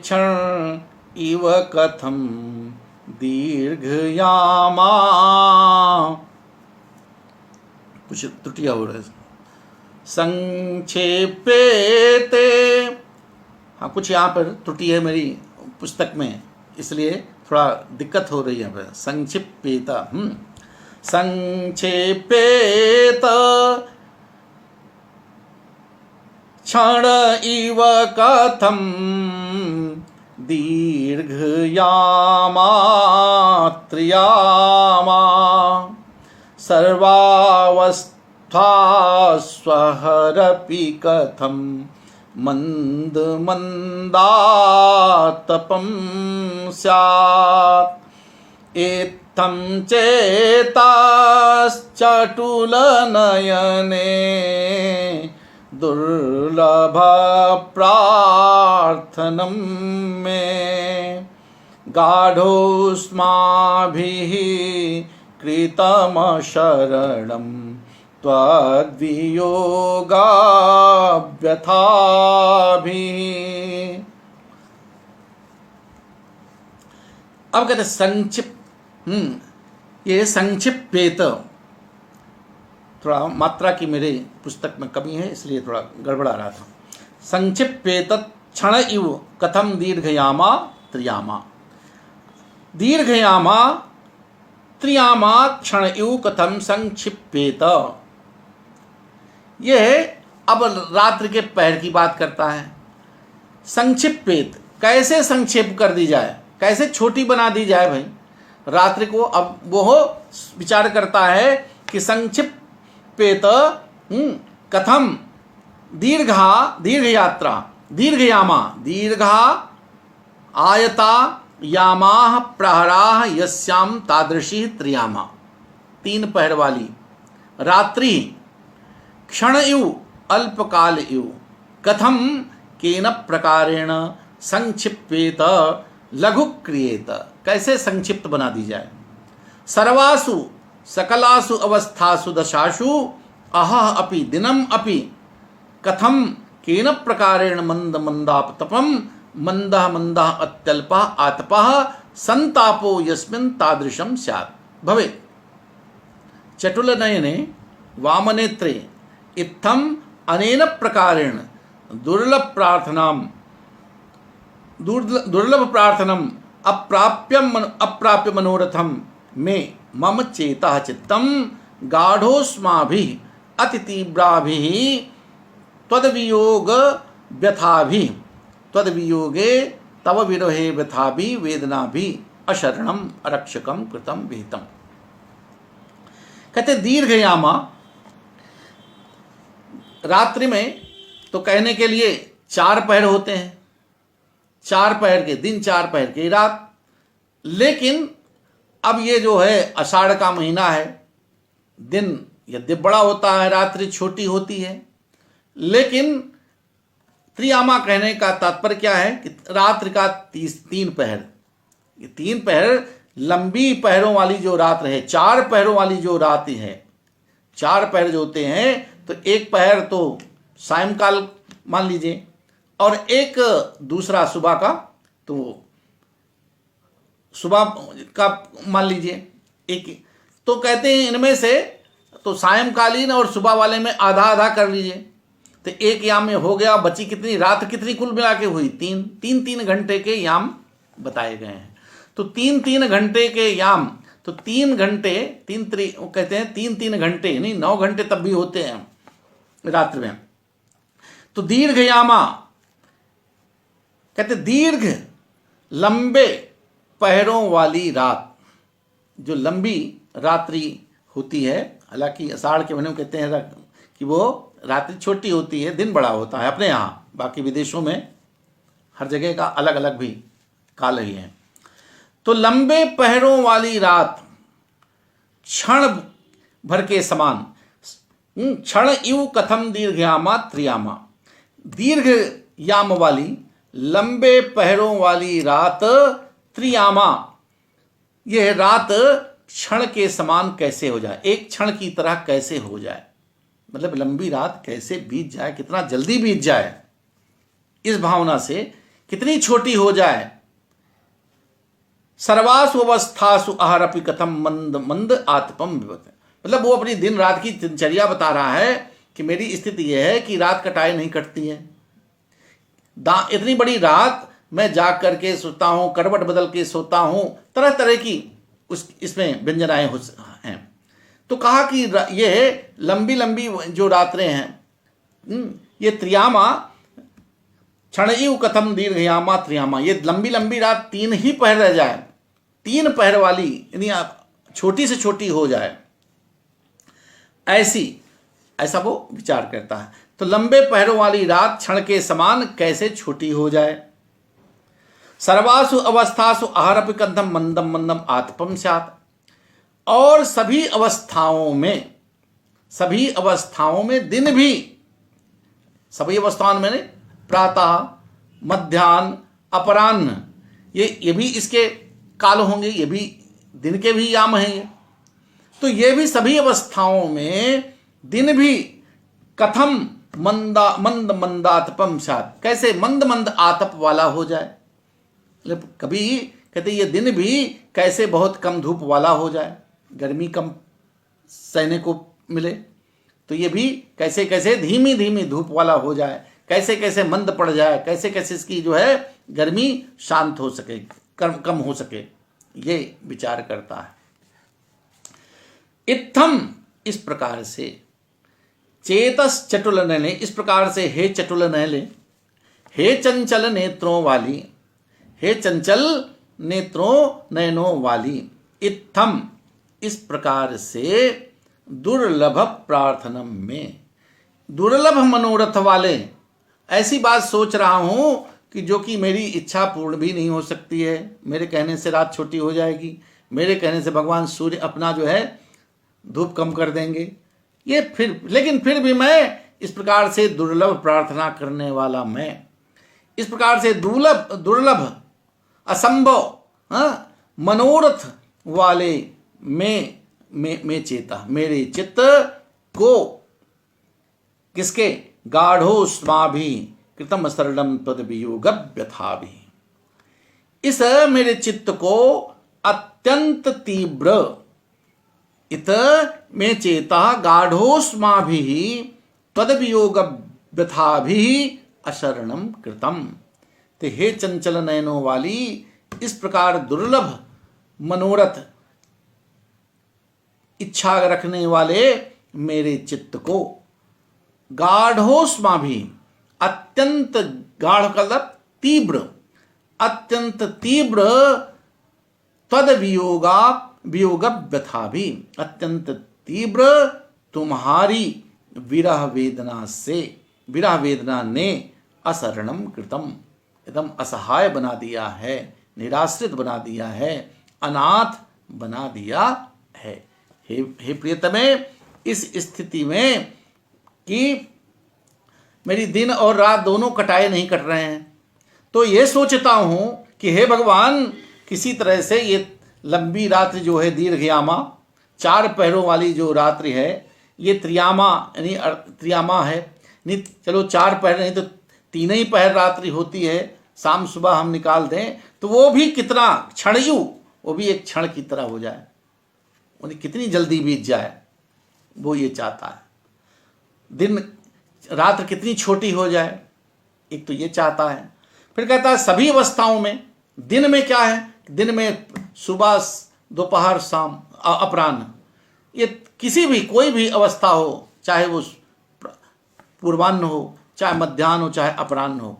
क्षण इव कथम दीर्घयामा, कुछ त्रुटियां हो रही, संक्षेपेते, हाँ कुछ यहाँ पर त्रुटि है मेरी पुस्तक में, इसलिए थोड़ा दिक्कत हो रही है यहाँ पर। संक्षिपेत संक्षेपेत क्षण इव कथम दीर्घयामात्र्यामा, सर्वावस्थास्वहरपि कथम मंद मंदातपं स्यात्, इत्थं चेताश्चटुलनयने दुर्लभ प्रार्थनं मे गाढोऽस्माभिः कृतमशरणं त्वद्वियोगाव्यथाभिः। अब कहते संक्षिप्त, ये संक्षिप्पेत, थोड़ा मात्रा की मेरे पुस्तक में कमी है इसलिए थोड़ा गड़बड़ा रहा था। संक्षिप्पेत क्षण इव कथम दीर्घयामा त्रियामा, दीर्घयामा त्रियामा क्षण इव कथम संक्षिप्पेत। यह अब रात्रि के पहर की बात करता है। संक्षिप्पेत, कैसे संक्षेप कर दी जाए, कैसे छोटी बना दी जाए भाई रात्रि को। अब वो विचार करता है कि संक्षिप्पेत कथम दीर्घा, दीर्घ यात्रा, दीर्घयामा, दीर्घा आयता यामाह प्रहराह यस्याम तादृशी त्रियामा, 3 पहर वाली रात्रि क्षण इव अल्पकाल इव कथम केन प्रकारेण संक्षिप्पेत लघु क्रियेत, कैसे संक्षिप्त बना दी जाए। सर्वासु सकलासु अवस्थासु दशासु अह अपि दिनम अपि कथम केन प्रकारेण मंद मंदापतपम मंदः मंदः अत्यल्पः आतपः संतापो यस्मिन् तादृशम स्यात् भवेत्। चटुलनयने वामनेत्रे इत्थम अनेन प्रकारेण दुर्लभ प्रार्थनम अप्राप्य मनोरथम मे मम चेतः चित्तम गाढ़ोस्माभिः अतितीव्राभिः त्वद्वियोग व्यथाभिः त्वद्वियोगे तव विरहे व्यथाभिः वेदनाभिः अशरणम अरक्षकम कृतम विहितम। कहते दीर्घयामा, रात्रि में तो कहने के लिए 4 पहर होते हैं, 4 पहर के दिन, 4 पहर की रात। लेकिन अब ये जो है आषाढ़ का महीना है, दिन यद्यप बड़ा होता है, रात्रि छोटी होती है। लेकिन त्रियामा कहने का तात्पर्य क्या है कि रात्रि का 3 पहर, ये 3 पहर लंबी पहरों वाली जो रात है, 4 पहरों वाली जो रात है, 4 पहर जो होते हैं, तो एक पहर तो सायंकाल मान लीजिए और एक दूसरा सुबह का, तो सुबह का मान लीजिए एक। तो कहते हैं इनमें से तो सायंकालीन और सुबह वाले में आधा आधा कर लीजिए, तो एक याम में हो गया। बची कितनी रात, कितनी कुल मिला के हुई? 3 घंटे के याम बताए गए हैं। तो 3 घंटे के याम, तो 3 घंटे, कहते हैं 3 घंटे नहीं 9 घंटे तब भी होते हैं रात्रि में। तो दीर्घयामा कहते दीर्घ लंबे पहरों वाली रात, जो लंबी रात्रि होती है। हालांकि आषाढ़ के महीने में कहते हैं कि वो रात्रि छोटी होती है, दिन बड़ा होता है अपने यहाँ, बाकी विदेशों में हर जगह का अलग अलग भी काल ही है। तो लंबे पहरों वाली रात क्षण भर के समान, क्षण इव कथम दीर्घयामा त्रियामा, दीर्घ याम वाली लंबे पहरों वाली रात त्रियामा, यह रात क्षण के समान कैसे हो जाए, एक क्षण की तरह कैसे हो जाए, मतलब लंबी रात कैसे बीत जाए, कितना जल्दी बीत जाए, इस भावना से कितनी छोटी हो जाए। सर्वासु अवस्थासु आहरपि कथम मंद मंद आतपम विवत, मतलब वो अपनी दिन रात की दिनचर्या बता रहा है कि मेरी स्थिति यह है कि रात कटाई नहीं कटती है। इतनी बड़ी रात मैं जाग करके सोता हूँ, करवट बदल के सोता हूँ, तरह तरह की इसमें व्यंजनाएं हैं। तो कहा कि ये लंबी लंबी जो रात्रें हैं, ये त्रियामा, क्षणइव कथम दीर्घयामा त्रियामा, ये लंबी लंबी रात 3 ही पहर रह जाए, 3 पहर वाली, यानी छोटी से छोटी हो जाए, ऐसा वो विचार करता है। तो लंबे पहरों वाली रात क्षण के समान कैसे छोटी हो जाए। सर्वासु अवस्थासु आहारपि कंठम मंदम मंदम आतपम स्यात्। और सभी अवस्थाओं में दिन भी, सभी अवस्थाओं में प्रातः, मध्याह्न, अपराह्न, ये भी इसके काल होंगे, ये भी दिन के भी याम हैं ये। तो ये भी सभी अवस्थाओं में दिन भी कथम मंद मंदातपम स्यात्, कैसे मंद मंद आतप वाला हो जाए। मतलब कभी कहते ये दिन भी कैसे बहुत कम धूप वाला हो जाए, गर्मी कम सहने को मिले, तो ये भी कैसे कैसे धीमी धीमी धूप वाला हो जाए, कैसे कैसे मंद पड़ जाए, कैसे कैसे इसकी जो है गर्मी शांत हो सके, कम हो सके, ये विचार करता है। इत्थम, इस प्रकार से, चेतस चटुल नयने, इस प्रकार से हे चटुल नयने, हे चंचल नेत्रों वाली, हे चंचल नेत्रों नयनों वाली, इत्थम, इस प्रकार से दुर्लभ प्रार्थनम में, दुर्लभ मनोरथ वाले, ऐसी बात सोच रहा हूं कि जो कि मेरी इच्छा पूर्ण भी नहीं हो सकती है, मेरे कहने से रात छोटी हो जाएगी, मेरे कहने से भगवान सूर्य अपना जो है धूप कम कर देंगे, ये फिर, लेकिन फिर भी मैं इस प्रकार से दुर्लभ प्रार्थना करने वाला, मैं इस प्रकार से दुर्लभ असंभव मनोरथ वाले में चेता, मेरे चित्त को, किसके, गाढ़ोस्माभि कृतम शरणम तद वियोग व्यथाभि, इस मेरे चित्त को अत्यंत तीव्र, इत में चेता गाढ़ोस्माभि तद वियोग व्यथाभि अशरणम कृतम। तो हे चंचल नयनों वाली, इस प्रकार दुर्लभ मनोरथ इच्छा रखने वाले मेरे चित्त को, गाढ़ोस्माभि, अत्यंत गाढ़ मतलब तीव्र, अत्यंत तीव्र, तद वियोग व्यथाभि, अत्यंत तीव्र तुम्हारी विरह वेदना ने असरणम कृतम, एकदम असहाय बना दिया है, निराश्रित बना दिया है, अनाथ बना दिया है। हे प्रियतमे, इस स्थिति में कि मेरी दिन और रात दोनों कटाए नहीं कट रहे हैं, तो ये सोचता हूं कि हे भगवान, किसी तरह से ये लंबी रात्रि जो है दीर्घयामा, 4 पहरों वाली जो रात्रि है, ये त्रियामा यानी त्रियामा है, नहीं चलो 4 पहर नहीं तो 3 ही पहर रात्रि होती है, शाम सुबह हम निकाल दें तो वो भी कितना क्षणयु, वो भी एक क्षण की तरह हो जाए, उन्हें कितनी जल्दी बीत जाए, वो ये चाहता है। दिन रात्र कितनी छोटी हो जाए, एक तो ये चाहता है। फिर कहता है सभी अवस्थाओं में, दिन में क्या है, दिन में सुबह, दोपहर, शाम, अपराह्न, ये किसी भी कोई भी अवस्था हो, चाहे वो पूर्वाह्न हो, चाहे मध्याह्न हो, चाहे अपराह्न हो,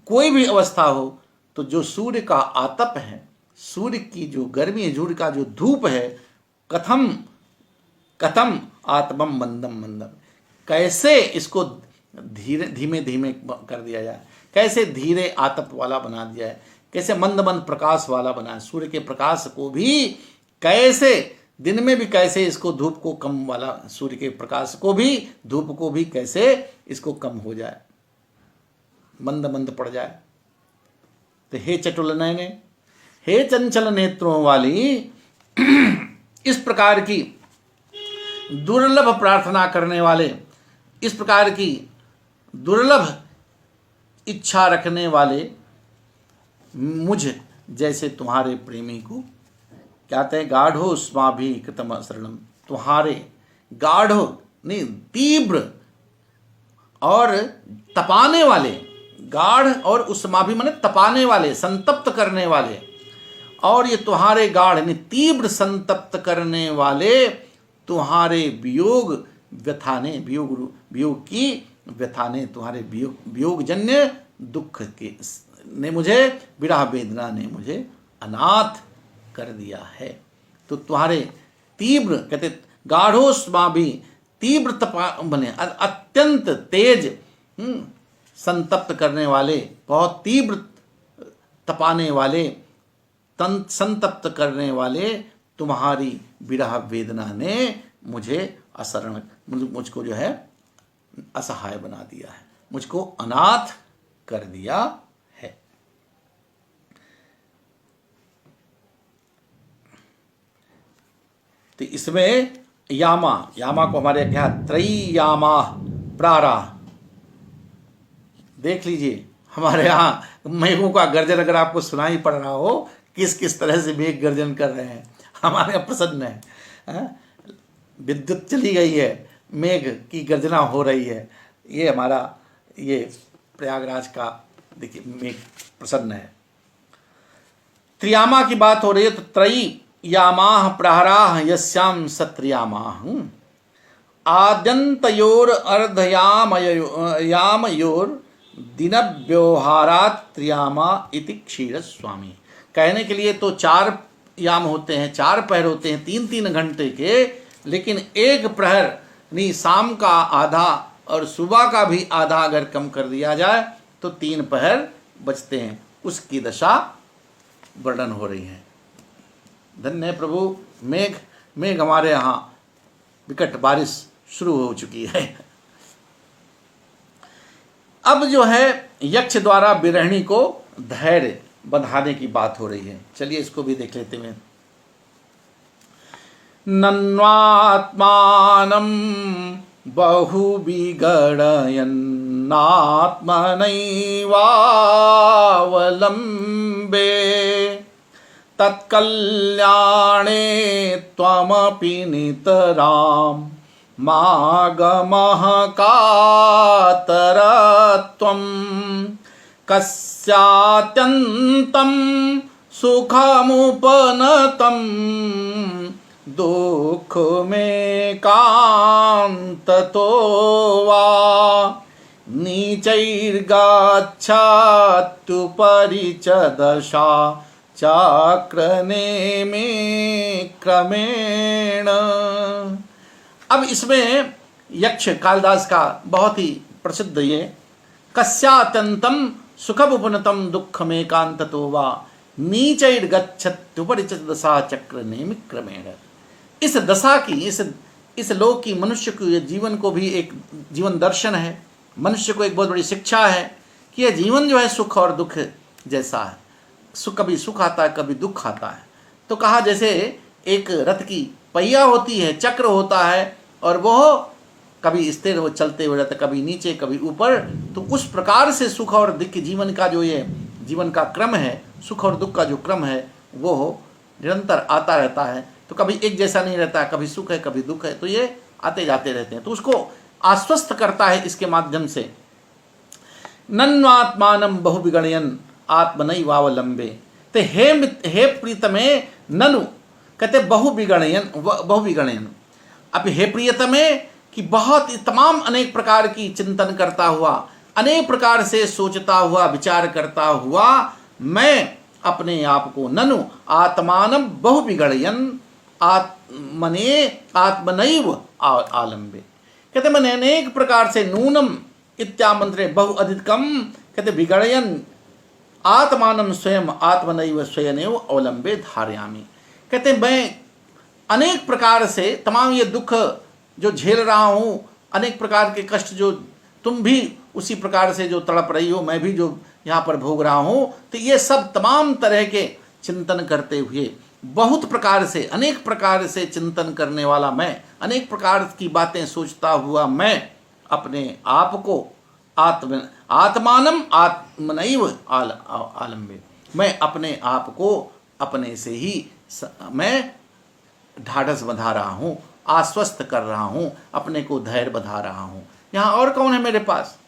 कोई भी अवस्था हो, तो जो सूर्य का आतप है, सूर्य की जो गर्मी है, सूर्य का जो धूप है, कथम आत्मम मंदम मंदम, कैसे इसको धीमे धीमे कर दिया जाए, कैसे धीरे आतप वाला बना दिया है, कैसे मंद मंद प्रकाश वाला बना है, सूर्य के प्रकाश को भी कैसे दिन में भी कैसे इसको धूप को कम वाला, सूर्य के प्रकाश को भी, धूप को भी कैसे इसको कम हो जाए, मंद मंद पड़ जाए। तो हे चटुल नयने, हे चंचल नेत्रों वाली, इस प्रकार की दुर्लभ प्रार्थना करने वाले, इस प्रकार की दुर्लभ इच्छा रखने वाले मुझ जैसे तुम्हारे प्रेमी को क्या कहते हैं, गाढ़ो स्वाभि कृतम शरणम, तुम्हारे गाढ़ो नहीं तीव्र और तपाने वाले, गाढ़ और उस्माभि माने तपाने वाले, संतप्त करने वाले, और ये तुम्हारे गाढ़ यानी तीव्र संतप्त करने वाले तुम्हारे वियोग व्यथाने, वियोग की व्यथाने, तुम्हारे वियोग जन्य दुख के ने मुझे, विरह वेदना ने मुझे अनाथ कर दिया है। तो तुम्हारे तीव्र कहते गाढ़ोस्माभि, तीव्र तपा बने, अत्यंत तेज संतप्त करने वाले, बहुत तीव्र तपाने वाले, तन संतप्त करने वाले तुम्हारी विरह वेदना ने मुझे असरण, मुझको जो है असहाय बना दिया है, मुझको अनाथ कर दिया है। तो इसमें यामा, यामा को हमारे क्या त्रयी यामा प्रारा, देख लीजिए हमारे यहाँ मेघों का गर्जन अगर आपको सुनाई पड़ रहा हो, किस किस तरह से मेघ गर्जन कर रहे हैं, हमारे यहाँ प्रसन्न है। विद्युत चली गई है, मेघ की गर्जना हो रही है, ये हमारा ये प्रयागराज का देखिए मेघ प्रसन्न है। त्रियामा की बात हो रही है तो त्रयी यामाह प्रहराह यस्याम सत्रियामाह आद्यंतयोर अर्धयामयोर दिन व्यवहारात त्रियामा इति क्षीर स्वामी। कहने के लिए तो 4 याम होते हैं, 4 पहर होते हैं 3-3 घंटे के, लेकिन एक प्रहर नहीं, शाम का आधा और सुबह का भी आधा अगर कम कर दिया जाए तो 3 पहर बचते हैं, उसकी दशा वर्णन हो रही है। धन्य है प्रभु, मेघ हमारे यहाँ विकट बारिश शुरू हो चुकी है। अब जो है यक्ष द्वारा विरहिणी को धैर्य बंधाने की बात हो रही है, चलिए इसको भी देख लेते हैं। नन्वात्मानं बहुविगणयन्नात्मनैवावलम्बे तत्कल्याणे त्वमपि नितरां मागमः कातरत्वं कस्यात्यन्तं सुखमुपनतं दुःखमेकान्ततो वा नीचैर्गच्छत्युपरि च दशा चक्रनेमि क्रमेण। अब इसमें यक्ष कालिदास का बहुत ही प्रसिद्ध ये कस्यात्यंतम सुखमुपनतम दुःखमेकान्ततो वा नीचैर्गच्छत्युपरि च दशा चक्रनेमि क्रमेण। इस दशा की, इस लोक की, मनुष्य के जीवन को भी एक जीवन दर्शन है, मनुष्य को एक बहुत बड़ी शिक्षा है कि यह जीवन जो है सुख और दुख जैसा है, कभी सुख आता है कभी दुख आता है। तो कहा जैसे एक रथ की पहिया होती है, चक्र होता है, और वह कभी स्थिर वो चलते हुए रहता, कभी नीचे कभी ऊपर, तो उस प्रकार से सुख और दुख जीवन का जो ये जीवन का क्रम है, सुख और दुख का जो क्रम है वो निरंतर आता रहता है। तो कभी एक जैसा नहीं रहता, कभी सुख है कभी दुख है, तो ये आते जाते रहते हैं। तो उसको आश्वस्त करता है इसके माध्यम से। नन्वात्मानं बहुविगणयन् आत्मनैवावलम्बे। तो हे प्रीतमे ननु कहते बहुविगणयन्। अब हे प्रियतमे कि बहुत तमाम अनेक प्रकार की चिंतन करता हुआ, अनेक प्रकार से सोचता हुआ, विचार करता हुआ मैं अपने आप को ननु आत्मानं बहुविगणयन् आत्मनैव आलम्बे। कहते मैंने अनेक प्रकार से नूनम इत्यामंत्रे बहु अधिकम कहते विगणयन् आत्मानं स्वयं आत्मनैव स्वयमेव अवलंबे धारयामि। कहते मैं अनेक प्रकार से तमाम ये दुख जो झेल रहा हूँ, अनेक प्रकार के कष्ट जो तुम भी उसी प्रकार से जो तड़प रही हो, मैं भी जो यहाँ पर भोग रहा हूँ, तो ये सब तमाम तरह के चिंतन करते हुए, बहुत प्रकार से अनेक प्रकार से चिंतन करने वाला मैं, अनेक प्रकार की बातें सोचता हुआ मैं अपने आप को आत्मानं आत्मनैव आलम्बे, मैं अपने आप को अपने से ही मैं ढाढ़स बंधा रहा हूँ, आश्वस्त कर रहा हूँ, अपने को धैर्य बंधा रहा हूँ। यहाँ और कौन है मेरे पास?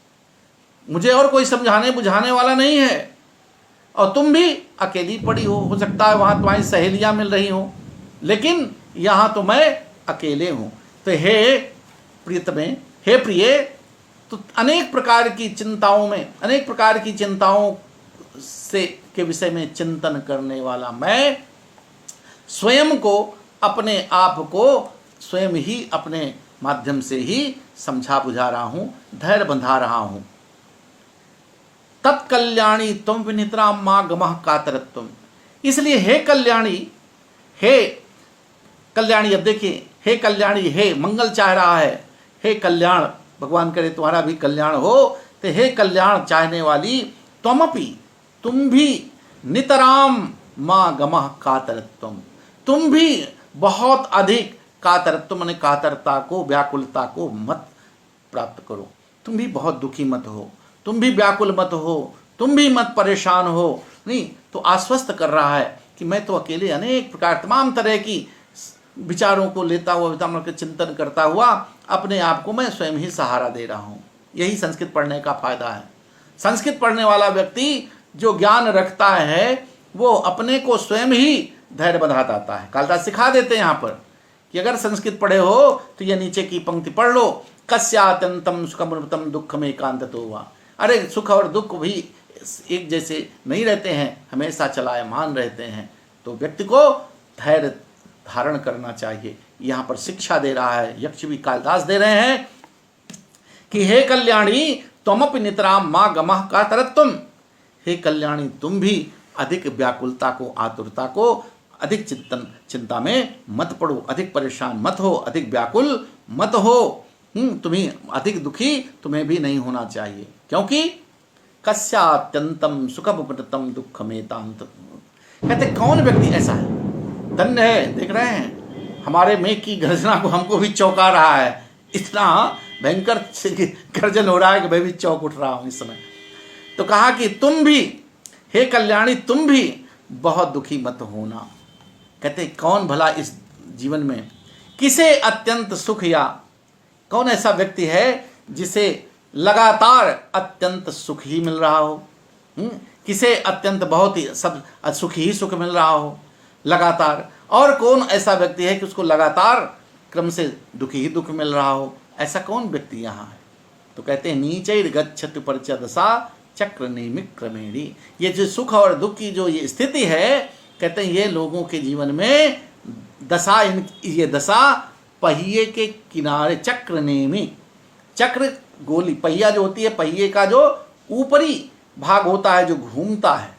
मुझे और कोई समझाने बुझाने वाला नहीं है, और तुम भी अकेली पड़ी हो सकता है वहाँ तुम्हारी सहेलियाँ मिल रही हो, लेकिन यहाँ तो मैं अकेले हूँ। तो हे प्रियतमे, हे प्रिय, तो अनेक प्रकार की चिंताओं में, अनेक प्रकार की चिंताओं से के विषय में चिंतन करने वाला मैं स्वयं को, अपने आप को स्वयं ही अपने माध्यम से ही समझा बुझा रहा हूँ, धैर्य बंधा रहा हूँ। तत्कल्याणी तुम विनिद्रा माँ गमः कातरत्वम। इसलिए हे कल्याणी, हे कल्याणी, अब देखिए, हे कल्याणी, हे मंगल चाह रहा है, हे कल्याण, भगवान करे तुम्हारा भी कल्याण हो, तो हे कल्याण चाहने वाली, त्वमपि, तुम भी, नितराम माँ गमः कातरत्वम, तुम भी बहुत अधिक कातरत्व माने कातरता को, व्याकुलता को मत प्राप्त करो। तुम भी बहुत दुखी मत हो, तुम भी व्याकुल मत हो, तुम भी मत परेशान हो। नहीं तो आश्वस्त कर रहा है कि मैं तो अकेले अनेक प्रकार तमाम तरह की विचारों को लेता हुआ, विचारों के चिंतन करता हुआ अपने आप को मैं स्वयं ही सहारा दे रहा हूँ। यही संस्कृत पढ़ने का फायदा है। संस्कृत पढ़ने वाला व्यक्ति जो ज्ञान रखता है वो अपने को स्वयं ही धैर्य बंधाता आता है। कालिदास सिखा देते हैं यहाँ पर कि अगर संस्कृत पढ़े हो तो ये नीचे की पंक्ति पढ़ लो, कस्यात्यंतम सुखमृतम दुखम एकांततो वा। अरे सुख और दुख भी एक जैसे नहीं रहते हैं, हमेशा चलायमान रहते हैं। तो व्यक्ति को धैर्य धारण करना चाहिए। यहाँ पर शिक्षा दे रहा है, यक्ष भी कालिदास दे रहे हैं कि हे कल्याणी त्वमपि नितराम माँ गमः कातरत्वम। हे कल्याणी तुम भी अधिक व्याकुलता को, आतुरता को, अधिक चिंता में मत पड़ो, अधिक परेशान मत हो, अधिक व्याकुल मत हो। तुम्हें अधिक दुखी तुम्हें भी नहीं होना चाहिए, क्योंकि कस्यात्यंतम सुखमुपनतम दुःखमेतांत। कहते कौन व्यक्ति ऐसा है, धन्य है। देख रहे हैं हमारे मेघ की गर्जना को हमको भी चौंका रहा है, इतना भयंकर गर्जन हो रहा है कि मैं भी चौंक उठ रहा हूँ इस समय। तो कहा कि तुम भी, हे कल्याणी तुम भी बहुत दुखी मत होना। कहते कौन भला इस जीवन में किसे अत्यंत सुख, या कौन ऐसा व्यक्ति है जिसे लगातार अत्यंत सुख ही मिल रहा हो, किसे अत्यंत बहुत ही सब सुख ही सुख मिल रहा हो लगातार, और कौन ऐसा व्यक्ति है कि उसको लगातार क्रम से दुख ही दुख मिल रहा हो। ऐसा कौन व्यक्ति यहाँ है? तो कहते हैं नीचैर गच्छति परिचय दशा चक्र नियमित क्रमेणी। ये जो सुख और दुख की जो ये स्थिति है, कहते हैं ये लोगों के जीवन में दशा, ये दशा पहिए के किनारे चक्र नेमी, चक्र गोली पहिया जो होती है, पहिए का जो ऊपरी भाग होता है जो घूमता है,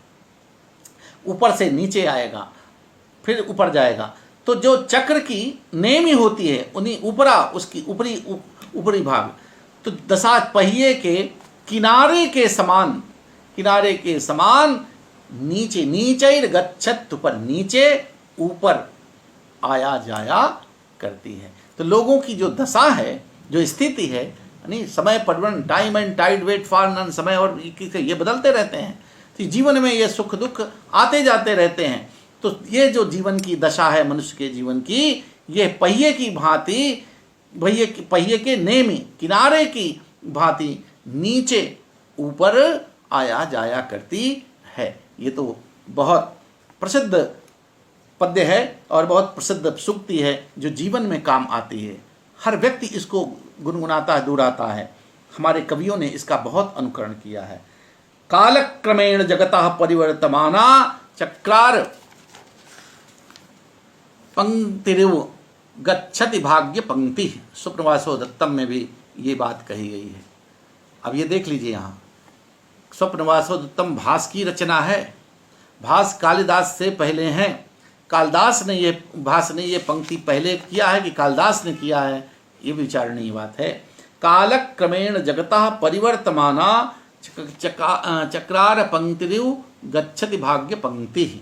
ऊपर से नीचे आएगा फिर ऊपर जाएगा, तो जो चक्र की नेमी होती है उन्हीं ऊपरा, उसकी ऊपरी भाग, तो दशा पहिए के किनारे के समान, किनारे के समान नीचे, नीचैर गच्छत पर नीचे ऊपर आया जाया करती है। तो लोगों की जो दशा है, जो स्थिति है, यानी समय परिवर्तन, time and tide wait for none, समय और ये बदलते रहते हैं। तो जीवन में ये सुख दुख आते जाते रहते हैं। तो ये जो जीवन की दशा है मनुष्य के जीवन की, ये पहिए की भांति, पहिए के नेमी किनारे की भांति नीचे ऊपर आया जाया करती है। ये तो बहुत प्रसिद्ध पद्य है और बहुत प्रसिद्ध सूक्ति है जो जीवन में काम आती है। हर व्यक्ति इसको गुनगुनाता है, दोहराता है। हमारे कवियों ने इसका बहुत अनुकरण किया है। कालक्रमेण जगतः परिवर्तमाना चक्रार पंक्तिरिव गच्छति भाग्य पंक्ति। स्वप्नवासो दत्तम में भी ये बात कही गई है। अब ये देख लीजिए, यहाँ स्वप्नवासो दत्तम भास की रचना है। भास कालिदास से पहले हैं। कालिदास ने ये, भास ने ये पंक्ति पहले किया है कि कालिदास ने किया है, ये विचारणीय बात है। कालक्रमेण जगतः परिवर्तमाना चक्रार पंक्तिरिव गच्छति भाग्य पंक्ति।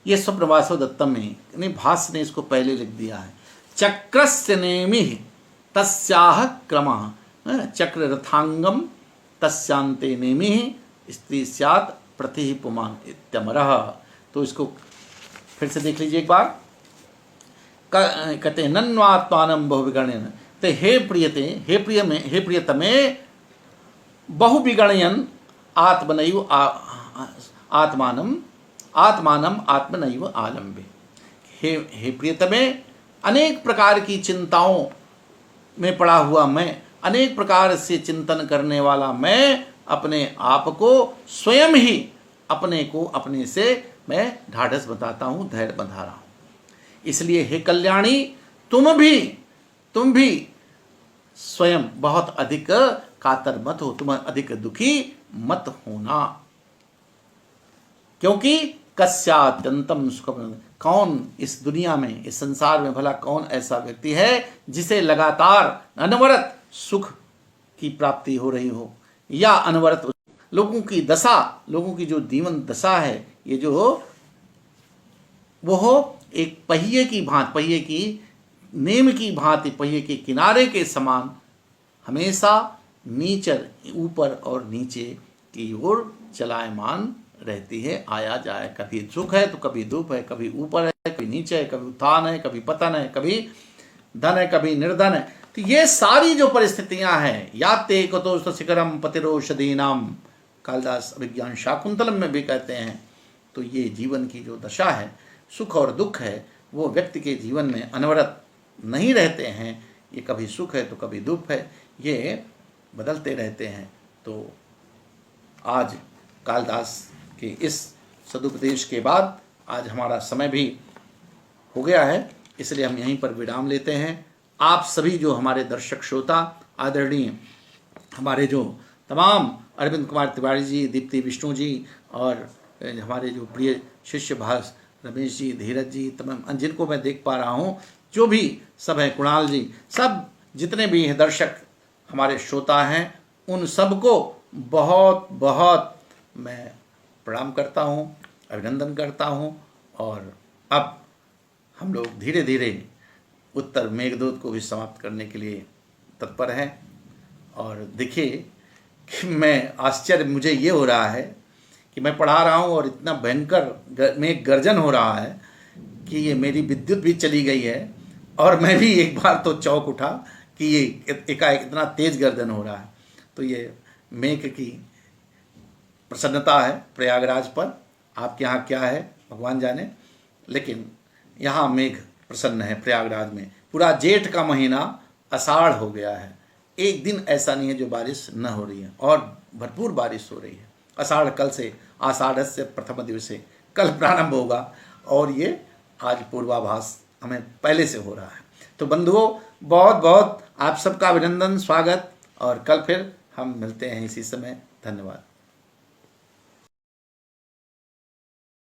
ये स्वप्नवासो दत्तम में, नहीं भास ने इसको पहले लिख दिया है। चक्रस्य नेमि तस्याह क्रमः चक्र रथांगम तस्यांते नेमि स्त्री स्यात् प्रति पुमान इत्यमरः। तो इसको फिर से देख लीजिए एक बार। कहते हैं नन्वात्मानं बहुविगणयन्, ते हे प्रियते, हे प्रियतमे बहुविगणयन् आत्मनैव आत्मानम आत्मनैव आलम्बे। हे प्रियतमे, अनेक प्रकार की चिंताओं में पड़ा हुआ मैं, अनेक प्रकार से चिंतन करने वाला मैं अपने आप को स्वयं ही अपने को अपने से मैं ढाढ़स बताता हूँ, धैर्य बंधा रहा हूँ। इसलिए हे कल्याणी तुम भी स्वयं बहुत अधिक कातर मत हो, तुम अधिक दुखी मत होना, क्योंकि कस्यात्यंतम सुखम, कौन इस दुनिया में, इस संसार में भला कौन ऐसा व्यक्ति है जिसे लगातार अनवरत सुख की प्राप्ति हो रही हो, या अनवरत लोगों की दशा, लोगों की जो जीवन दशा है, ये जो वो हो एक पहिए की भांति, पहिए की नेम की भांति, पहिए के किनारे के समान हमेशा नीचर, ऊपर और नीचे की ओर चलायमान रहती है, आया जाए। कभी सुख है तो कभी दुख है, कभी ऊपर है कभी नीचे है, कभी उत्थान है कभी पतन है, कभी धन है कभी निर्धन है। तो ये सारी जो परिस्थितियां हैं, याते कतो शिखरम पतिरोषधीनाम, कालिदास अभिज्ञान शाकुंतलम में भी कहते हैं। तो ये जीवन की जो दशा है, सुख और दुख है, वो व्यक्ति के जीवन में अनवरत नहीं रहते हैं। ये कभी सुख है तो कभी दुख है, ये बदलते रहते हैं। तो आज कालिदास के इस सदुपदेश के बाद आज हमारा समय भी हो गया है, इसलिए हम यहीं पर विराम लेते हैं। आप सभी जो हमारे दर्शक श्रोता, आदरणीय हमारे जो तमाम अरविंद कुमार तिवारी जी, दीप्ति विष्णु जी, और हमारे जो प्रिय शिष्य भास रमेश जी, धीरज जी, तमाम जिनको मैं देख पा रहा हूँ, जो भी सब हैं, कुणाल जी, सब जितने भी हैं दर्शक हमारे श्रोता हैं, उन सबको बहुत बहुत मैं प्रणाम करता हूँ, अभिनंदन करता हूँ। और अब हम लोग धीरे धीरे उत्तर मेघदूत को भी समाप्त करने के लिए तत्पर हैं। और देखिए कि मैं आश्चर्य मुझे ये हो रहा है कि मैं पढ़ा रहा हूँ और इतना भयंकर मेघ गर्जन हो रहा है कि ये मेरी विद्युत भी चली गई है, और मैं भी एक बार तो चौंक उठा कि ये एकाएक इतना तेज गर्जन हो रहा है। तो ये मेघ की प्रसन्नता है प्रयागराज पर। आपके यहाँ क्या है भगवान जाने, लेकिन यहाँ मेघ प्रसन्न है प्रयागराज में। पूरा जेठ का महीना आषाढ़ हो गया है, एक दिन ऐसा नहीं है जो बारिश न हो रही है, और भरपूर बारिश हो रही है। आषाढ़ कल से, आषाढ़ से प्रथम दिवसे कल प्रारंभ होगा, और ये आज पूर्वाभास हमें पहले से हो रहा है। तो बंधुओं, बहुत बहुत आप सबका अभिनंदन, स्वागत, और कल फिर हम मिलते हैं इसी समय। धन्यवाद।